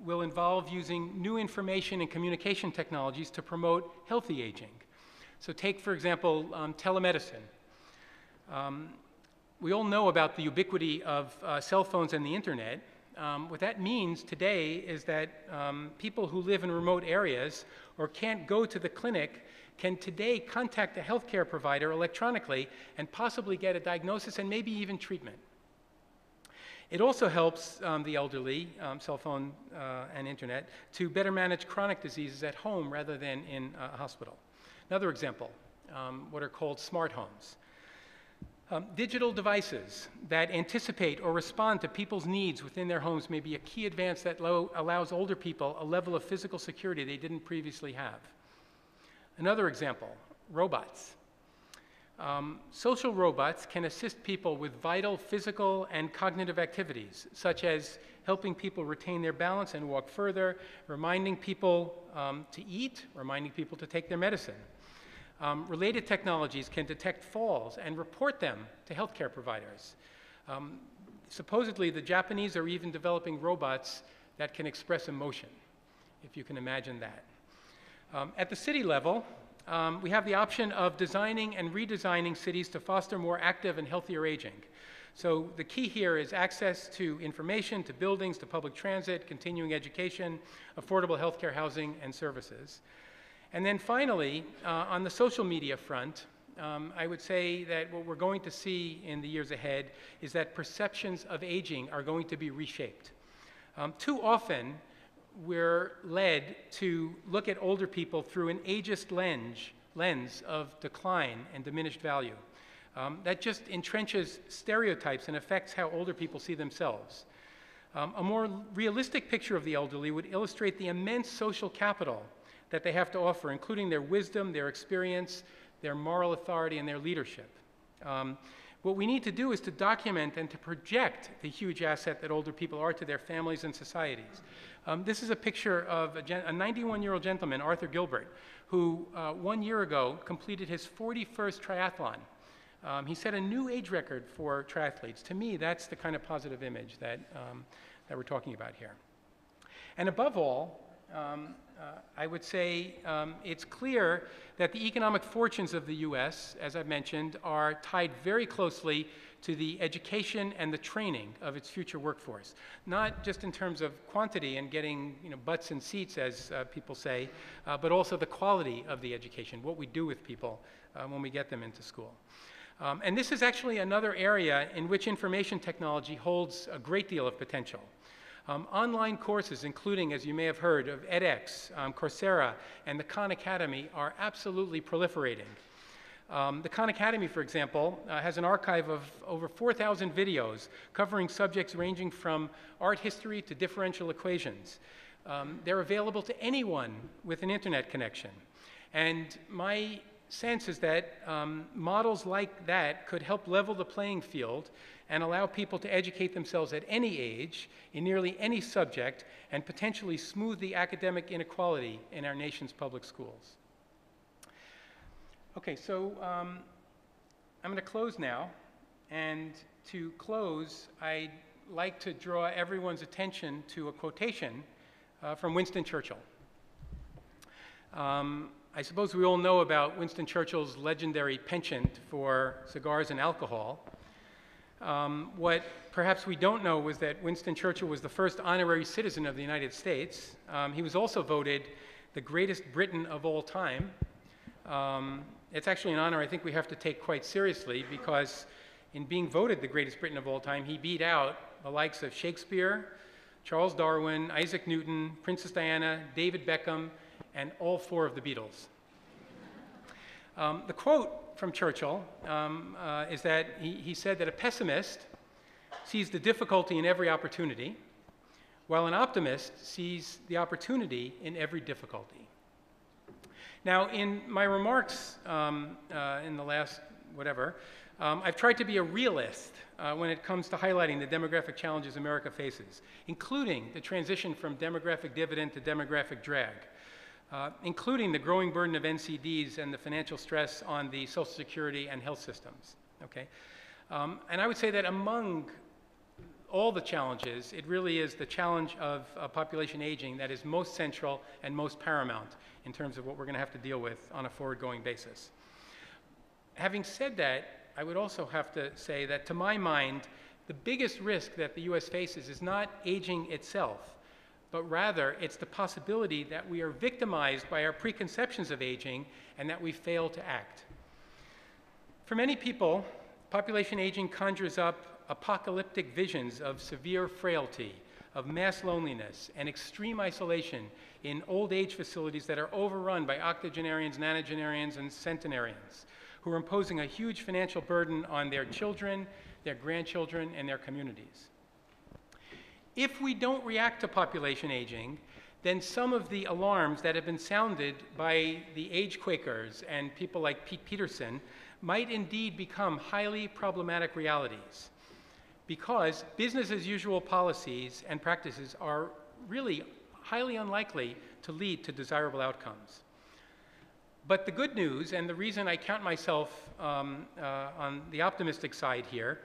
will involve using new information and communication technologies to promote healthy aging. So take, for example, telemedicine. We all know about the ubiquity of cell phones and the internet. What that means today is that people who live in remote areas or can't go to the clinic can today contact a healthcare provider electronically and possibly get a diagnosis and maybe even treatment. It also helps the elderly, cell phone and internet, to better manage chronic diseases at home rather than in a hospital. Another example, what are called smart homes. Digital devices that anticipate or respond to people's needs within their homes may be a key advance that allows older people a level of physical security they didn't previously have. Another example, robots. Social robots can assist people with vital physical and cognitive activities, such as helping people retain their balance and walk further, reminding people to eat, reminding people to take their medicine. Related technologies can detect falls and report them to healthcare providers. Supposedly, the Japanese are even developing robots that can express emotion, if you can imagine that. At the city level, we have the option of designing and redesigning cities to foster more active and healthier aging. So the key here is access to information, to buildings, to public transit, continuing education, affordable healthcare, housing, and services. And then finally, on the social media front, I would say that what we're going to see in the years ahead is that perceptions of aging are going to be reshaped. Too often, we're led to look at older people through an ageist lens of decline and diminished value. That just entrenches stereotypes and affects how older people see themselves. A more realistic picture of the elderly would illustrate the immense social capital that they have to offer, including their wisdom, their experience, their moral authority, and their leadership. What we need to do is to document and to project the huge asset that older people are to their families and societies. This is a picture of a 91-year-old gentleman, Arthur Gilbert, who 1 year ago completed his 41st triathlon. He set a new age record for triathletes. To me, that's the kind of positive image that we're talking about here. And above all, I would say it's clear that the economic fortunes of the U.S., as I've mentioned, are tied very closely to the education and the training of its future workforce. Not just in terms of quantity and getting butts in seats, as people say, but also the quality of the education, what we do with people when we get them into school. And this is actually another area in which information technology holds a great deal of potential. Online courses, including, as you may have heard, of edX, Coursera, and the Khan Academy are absolutely proliferating. The Khan Academy, for example, has an archive of over 4,000 videos covering subjects ranging from art history to differential equations. They're available to anyone with an internet connection. And my sense is that models like that could help level the playing field and allow people to educate themselves at any age, in nearly any subject, and potentially smooth the academic inequality in our nation's public schools. Okay, so I'm going to close now. And to close, I'd like to draw everyone's attention to a quotation from Winston Churchill. I suppose we all know about Winston Churchill's legendary penchant for cigars and alcohol. What perhaps we don't know was that Winston Churchill was the first honorary citizen of the United States. He was also voted the greatest Briton of all time. It's actually an honor I think we have to take quite seriously, because in being voted the greatest Briton of all time, he beat out the likes of Shakespeare, Charles Darwin, Isaac Newton, Princess Diana, David Beckham, and all 4 of the Beatles. The quote from Churchill is that he said that a pessimist sees the difficulty in every opportunity, while an optimist sees the opportunity in every difficulty. Now, in my remarks in the last whatever, I've tried to be a realist when it comes to highlighting the demographic challenges America faces, including the transition from demographic dividend to demographic drag, including the growing burden of NCDs and the financial stress on the Social Security and health systems. Okay? And I would say that among all the challenges, it really is the challenge of population aging that is most central and most paramount in terms of what we're going to have to deal with on a forward-going basis. Having said that, I would also have to say that, to my mind, the biggest risk that the U.S. faces is not aging itself, but rather it's the possibility that we are victimized by our preconceptions of aging and that we fail to act. For many people, population aging conjures up apocalyptic visions of severe frailty, of mass loneliness, and extreme isolation in old age facilities that are overrun by octogenarians, nonagenarians, and centenarians, who are imposing a huge financial burden on their children, their grandchildren, and their communities. If we don't react to population aging, then some of the alarms that have been sounded by the age Quakers and people like Pete Peterson might indeed become highly problematic realities, because business as usual policies and practices are really highly unlikely to lead to desirable outcomes. But the good news, and the reason I count myself on the optimistic side here,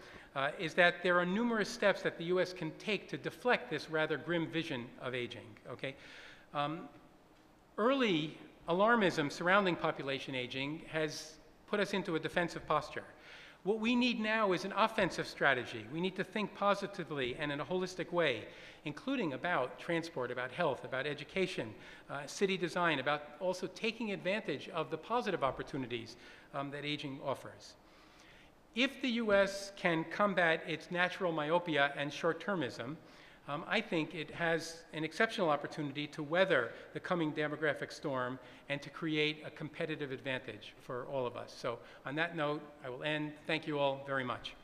is that there are numerous steps that the U.S. can take to deflect this rather grim vision of aging, okay? Early alarmism surrounding population aging has put us into a defensive posture. What we need now is an offensive strategy. We need to think positively and in a holistic way, including about transport, about health, about education, city design, about also taking advantage of the positive opportunities that aging offers. If the U.S. can combat its natural myopia and short-termism, I think it has an exceptional opportunity to weather the coming demographic storm and to create a competitive advantage for all of us. So on that note, I will end. Thank you all very much.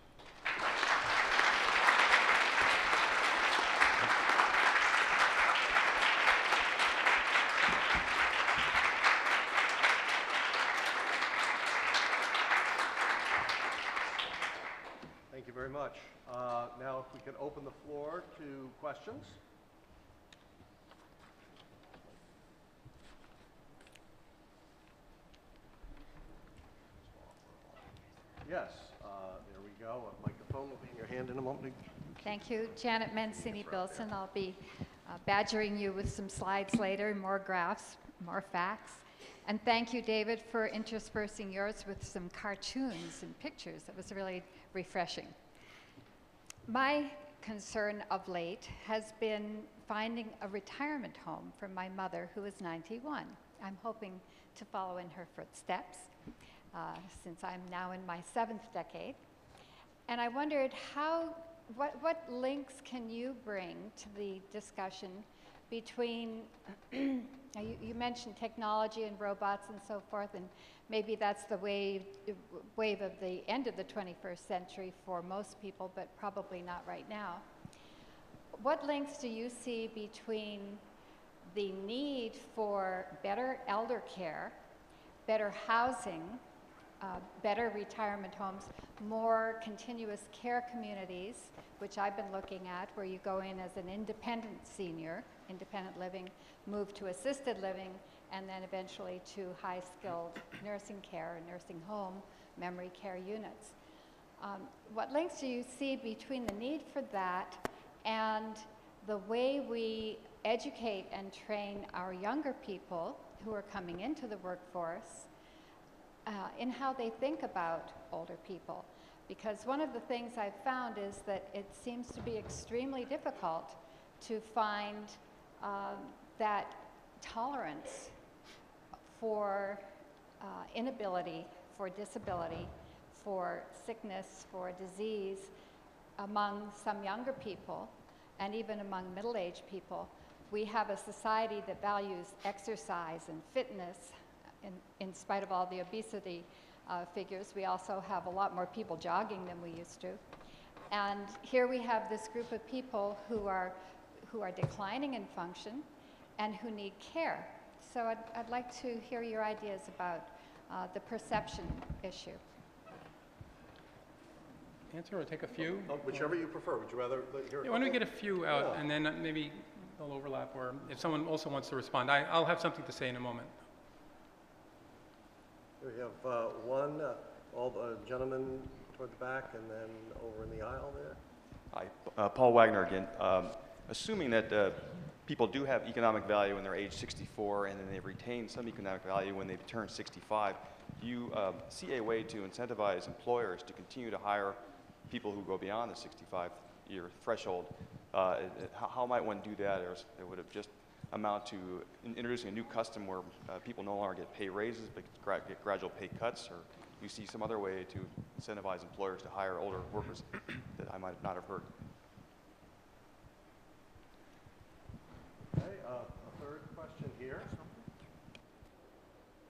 Thank you very much. Now, if we could open the floor to questions. Yes, there we go. A microphone will be in your hand in a moment. Thank you. Janet Mancini-Bilson. I'll be badgering you with some slides later, more graphs, more facts. And thank you, David, for interspersing yours with some cartoons and pictures. That was really refreshing. My concern of late has been finding a retirement home for my mother, who is 91. I'm hoping to follow in her footsteps, since I'm now in my 7th decade. And I wondered what links can you bring to the discussion between, you mentioned technology and robots and so forth, and maybe that's the wave of the end of the 21st century for most people, but probably not right now. What links do you see between the need for better elder care, better housing, better retirement homes, more continuous care communities, which I've been looking at, where you go in as an independent senior, independent living, move to assisted living, and then eventually to high-skilled nursing care, nursing home, memory care units. What links do you see between the need for that and the way we educate and train our younger people who are coming into the workforce in how they think about older people? Because one of the things I've found is that it seems to be extremely difficult to find that tolerance for inability, for disability, for sickness, for disease among some younger people and even among middle-aged people. We have a society that values exercise and fitness. In spite of all the obesity figures, we also have a lot more people jogging than we used to. And here we have this group of people who are declining in function and who need care. So I'd like to hear your ideas about the perception issue. Answer or take a few? Whichever you prefer. Would you rather hear? Yeah, why don't we get a few out, and then maybe they'll overlap, or if someone also wants to respond, I'll have something to say in a moment. We have one, all the gentlemen toward the back, and then over in the aisle there. Hi, Paul Wagner again. Assuming that people do have economic value when they're age 64 and then they retain some economic value when they turn 65, do you see a way to incentivize employers to continue to hire people who go beyond the 65-year threshold? How might one do that? Or would it just amount to introducing a new custom where people no longer get pay raises but get gradual pay cuts? Or you see some other way to incentivize employers to hire older workers that I might not have heard. Okay, a third question here.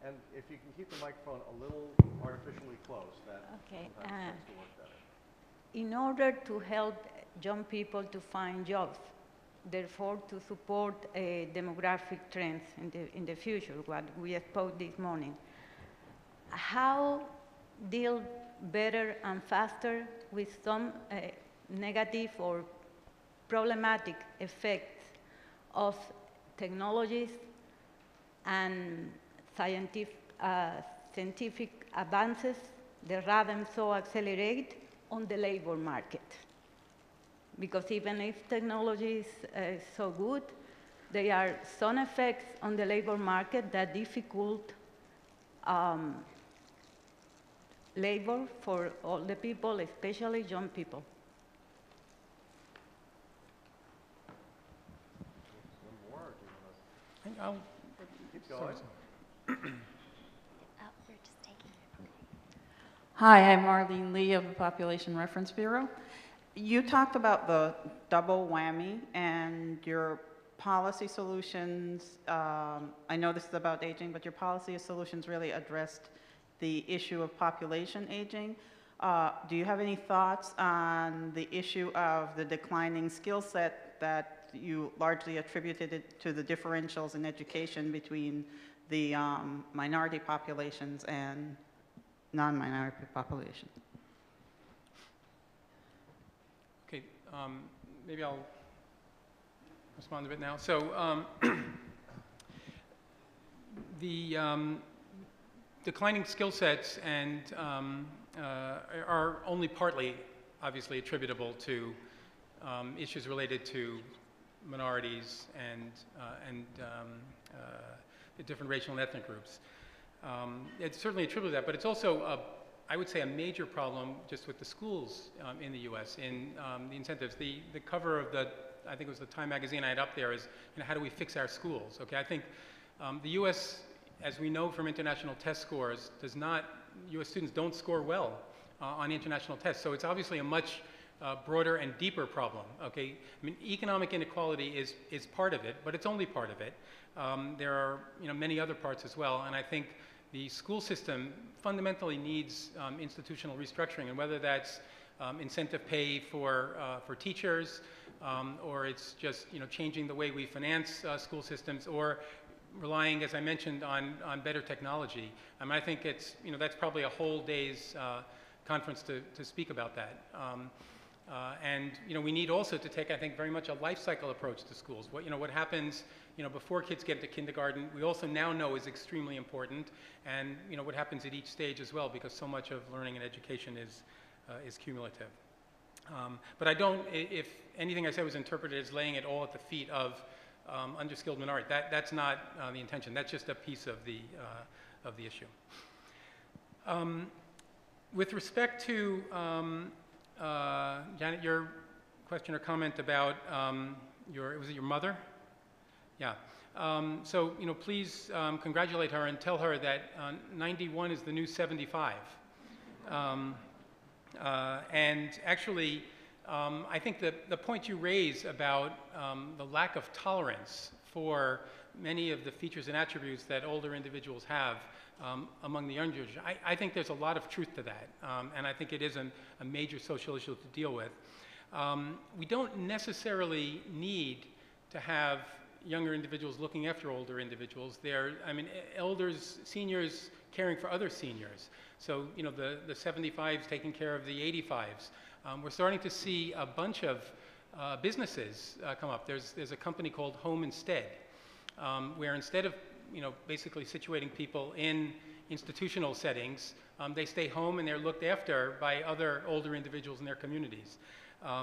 And if you can keep the microphone a little artificially close, that Okay. sometimes tends to work better. In order to help young people to find jobs, therefore to support demographic trends in the future, what we spoke this morning, how deal better and faster with some negative or problematic effects of technologies and scientific advances that rather so accelerate on the labor market. Because even if technology is so good, there are some effects on the labor market that difficult labor for all the people, especially young people. One more, or do you want I'll to keep going? We're just taking it. Hi, I'm Marlene Lee of the Population Reference Bureau. You talked about the double whammy and your policy solutions. I know this is about aging, but your policy solutions really addressed the issue of population aging. Do you have any thoughts on the issue of the declining skill set that you largely attributed it to the differentials in education between the minority populations and non-minority populations? Okay, maybe I'll respond a bit now. So the declining skill sets and are only partly, obviously, attributable to issues related to minorities and the different racial and ethnic groups. It's certainly attributed to that, but it's also, I would say, a major problem just with the schools in the U.S. in the incentives. The cover of the, I think it was the Time magazine I had up there is, how do we fix our schools? Okay, I think the U.S., as we know from international test scores, does not, U.S. students don't score well on international tests. So it's obviously a much broader and deeper problem, okay? I mean, economic inequality is part of it, but it's only part of it. There are, many other parts as well, and I think the school system fundamentally needs institutional restructuring, and whether that's incentive pay for teachers, or it's just, changing the way we finance school systems, or relying, as I mentioned, on better technology. I think it's, that's probably a whole day's conference to speak about that. And we need also to take, I think, very much a life cycle approach to schools. What happens, before kids get to kindergarten, we also now know is extremely important, and what happens at each stage as well, because so much of learning and education is cumulative. But I don't, if anything I said was interpreted as laying it all at the feet of underskilled minority, that's not the intention. That's just a piece of the issue. With respect to Janet, your question or comment about was it your mother? Yeah. So please congratulate her and tell her that 91 is the new 75. And actually, I think the point you raise about the lack of tolerance for many of the features and attributes that older individuals have among the younger generation, I think there's a lot of truth to that, and I think it is a major social issue to deal with. We don't necessarily need to have younger individuals looking after older individuals. Elders, seniors caring for other seniors. So, the 75s taking care of the 85s. We're starting to see a bunch of businesses come up. There's a company called Home Instead, where instead of basically situating people in institutional settings, they stay home and they're looked after by other older individuals in their communities.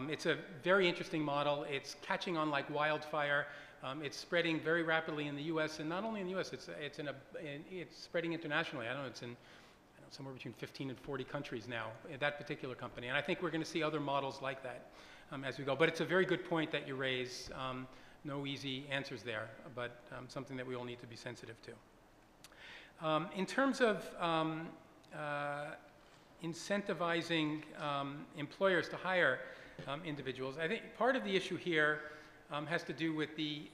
It's a very interesting model. It's catching on like wildfire. It's spreading very rapidly in the U.S., and not only in the U.S., it's spreading internationally. I don't know, it's in somewhere between 15 and 40 countries now, that particular company. And I think we're going to see other models like that as we go. But it's a very good point that you raise. No easy answers there, but something that we all need to be sensitive to. In terms of incentivizing employers to hire individuals. I think part of the issue here has to do with the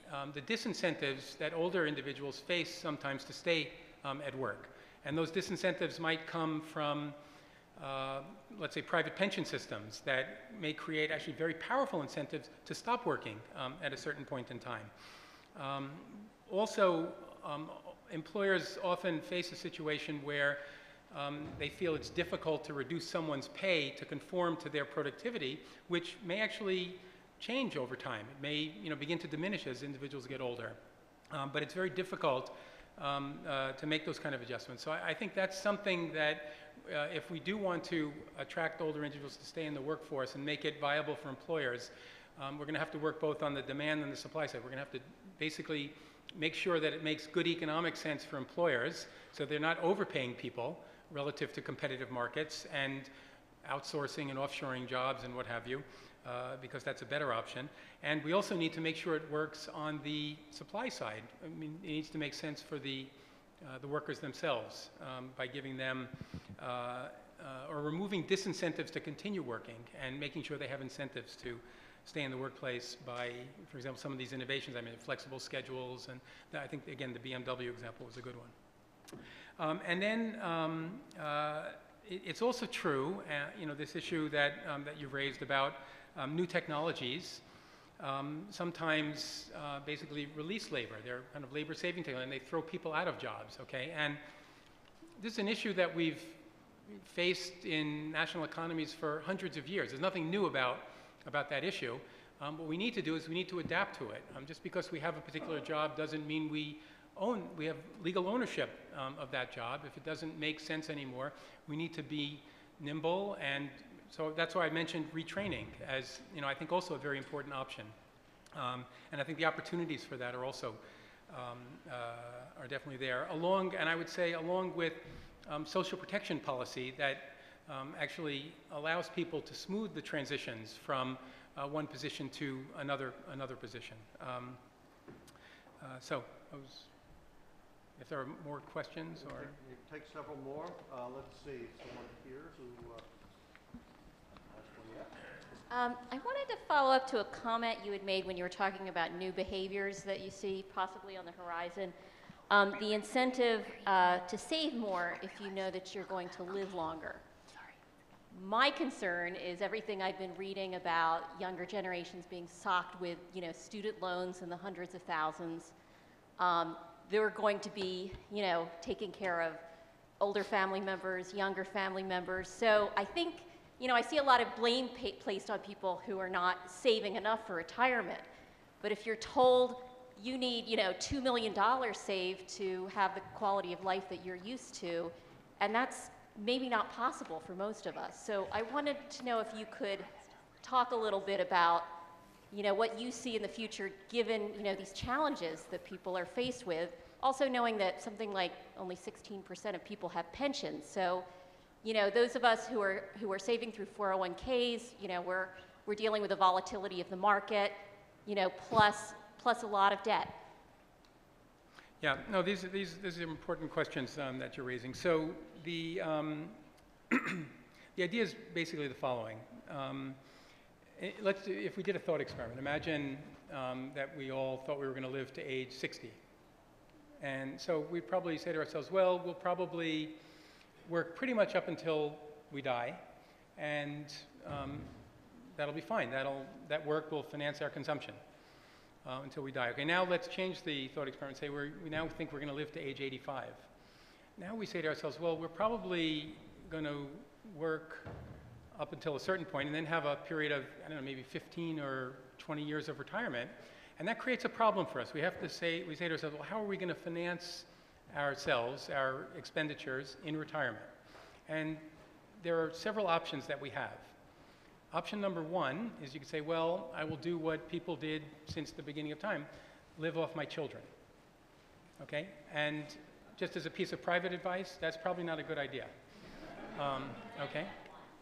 disincentives that older individuals face sometimes to stay at work. And those disincentives might come from, let's say, private pension systems that may create actually very powerful incentives to stop working at a certain point in time. Also, employers often face a situation where they feel it's difficult to reduce someone's pay to conform to their productivity, which may actually change over time. It may begin to diminish as individuals get older. But it's very difficult to make those kind of adjustments. So I think that's something that if we do want to attract older individuals to stay in the workforce and make it viable for employers, we're going to have to work both on the demand and the supply side. We're going to have to basically make sure that it makes good economic sense for employers so they're not overpaying people relative to competitive markets and outsourcing and offshoring jobs and what have you, because that's a better option. And we also need to make sure it works on the supply side. I mean, it needs to make sense for the workers themselves by giving them or removing disincentives to continue working and making sure they have incentives to stay in the workplace by, for example, some of these innovations. I mean, flexible schedules, and I think, again, the BMW example was a good one. And then it's also true, this issue that you've raised about new technologies sometimes basically release labor. They're kind of labor-saving technology, and they throw people out of jobs, okay? And this is an issue that we've faced in national economies for hundreds of years. There's nothing new about that issue. What we need to do is we need to adapt to it. Just because we have a particular job doesn't mean we have legal ownership of that job. If it doesn't make sense anymore, we need to be nimble, and so that's why I mentioned retraining as, I think also a very important option. And I think the opportunities for that are also are definitely there. And I would say along with social protection policy that actually allows people to smooth the transitions from one position to another position. If there are more questions, or you take several more. Let's see, someone here who has one yet. I wanted to follow up to a comment you had made when you were talking about new behaviors that you see possibly on the horizon. The incentive to save more if you know that you're going to live longer. My concern is everything I've been reading about younger generations being socked with, student loans in the hundreds of thousands. They're going to be, taking care of older family members, younger family members. So I think, I see a lot of blame placed on people who are not saving enough for retirement. But if you're told you need, $2 million saved to have the quality of life that you're used to, and that's maybe not possible for most of us. So I wanted to know if you could talk a little bit about, what you see in the future given, these challenges that people are faced with, also knowing that something like only 16% of people have pensions. So, those of us who are saving through 401ks, we're dealing with the volatility of the market, plus a lot of debt. Yeah, no, these are important questions that you're raising. So the idea is basically the following. If we did a thought experiment, imagine that we all thought we were going to live to age 60. And so we'd probably say to ourselves, well, we'll probably work pretty much up until we die, and that'll be fine. That work will finance our consumption until we die. Okay, now let's change the thought experiment and say we now think we're going to live to age 85. Now we say to ourselves, well, we're probably going to work up until a certain point and then have a period of, maybe 15 or 20 years of retirement. And that creates a problem for us. We say to ourselves, well, how are we going to finance ourselves, our expenditures in retirement? And there are several options that we have. Option number one is you could say, well, I will do what people did since the beginning of time, live off my children. Okay? And just as a piece of private advice, that's probably not a good idea. Okay?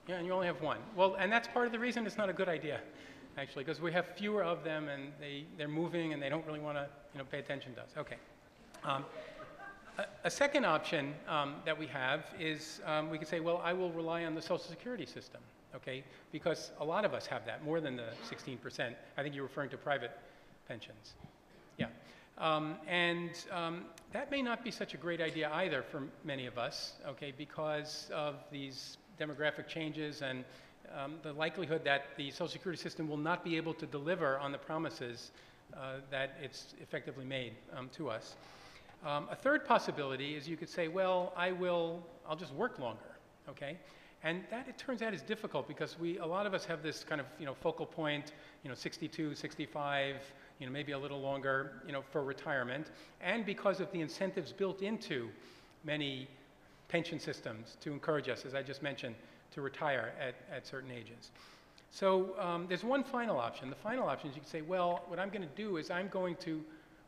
Yeah, and you only have one. Well, and that's part of the reason it's not a good idea, actually, because we have fewer of them, and they're moving, and they don't really want to, pay attention to us. Okay. A second option that we have is we could say, well, I will rely on the Social Security system, okay? Because a lot of us have that, more than the 16%. I think you're referring to private pensions. Yeah. That may not be such a great idea either for many of us, okay, because of these demographic changes and the likelihood that the Social Security system will not be able to deliver on the promises that it's effectively made to us. A third possibility is you could say, well, I'll just work longer, okay? And that, it turns out, is difficult because a lot of us have this kind of, focal point, 62, 65, maybe a little longer, for retirement, and because of the incentives built into many pension systems to encourage us, as I just mentioned, to retire at certain ages. So there's one final option. The final option is you can say, well, what I'm going to do is I'm going to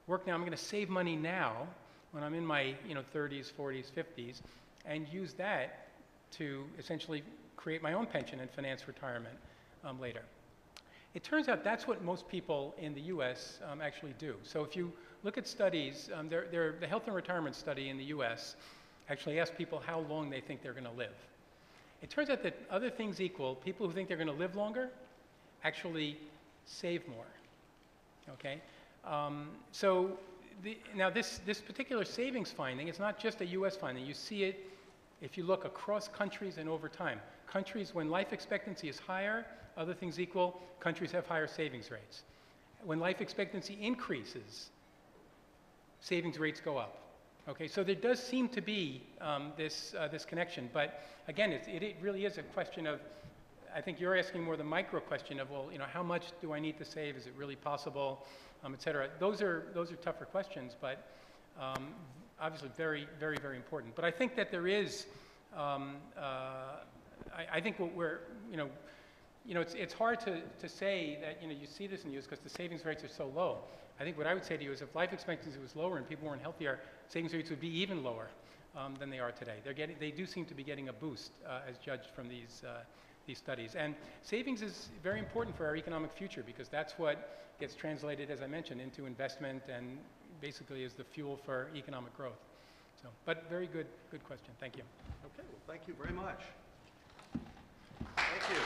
work now, I'm going to save money now when I'm in my 30s, 40s, 50s, and use that to essentially create my own pension and finance retirement later. It turns out that's what most people in the US actually do. So if you look at studies, the Health and Retirement Study in the US actually asked people how long they think they're going to live. It turns out that other things equal, people who think they're going to live longer actually save more, okay? Now this particular savings finding is not just a US finding. You see it if you look across countries and over time. Countries, when life expectancy is higher, other things equal, countries have higher savings rates. When life expectancy increases, savings rates go up. Okay, so there does seem to be this connection, but again, it really is a question of, I think you're asking more the micro question of, well, how much do I need to save? Is it really possible, et cetera? Those are tougher questions, but obviously very, very, very important. But I think that there is, I think what we're, it's hard to say that, you see this in the US because the savings rates are so low. I think what I would say to you is if life expectancy was lower and people weren't healthier, savings rates would be even lower than they are today. They do seem to be getting a boost as judged from these studies. And savings is very important for our economic future because that's what gets translated, as I mentioned, into investment and basically is the fuel for economic growth. So, but very good question. Thank you. Okay, well, thank you very much. Thank you.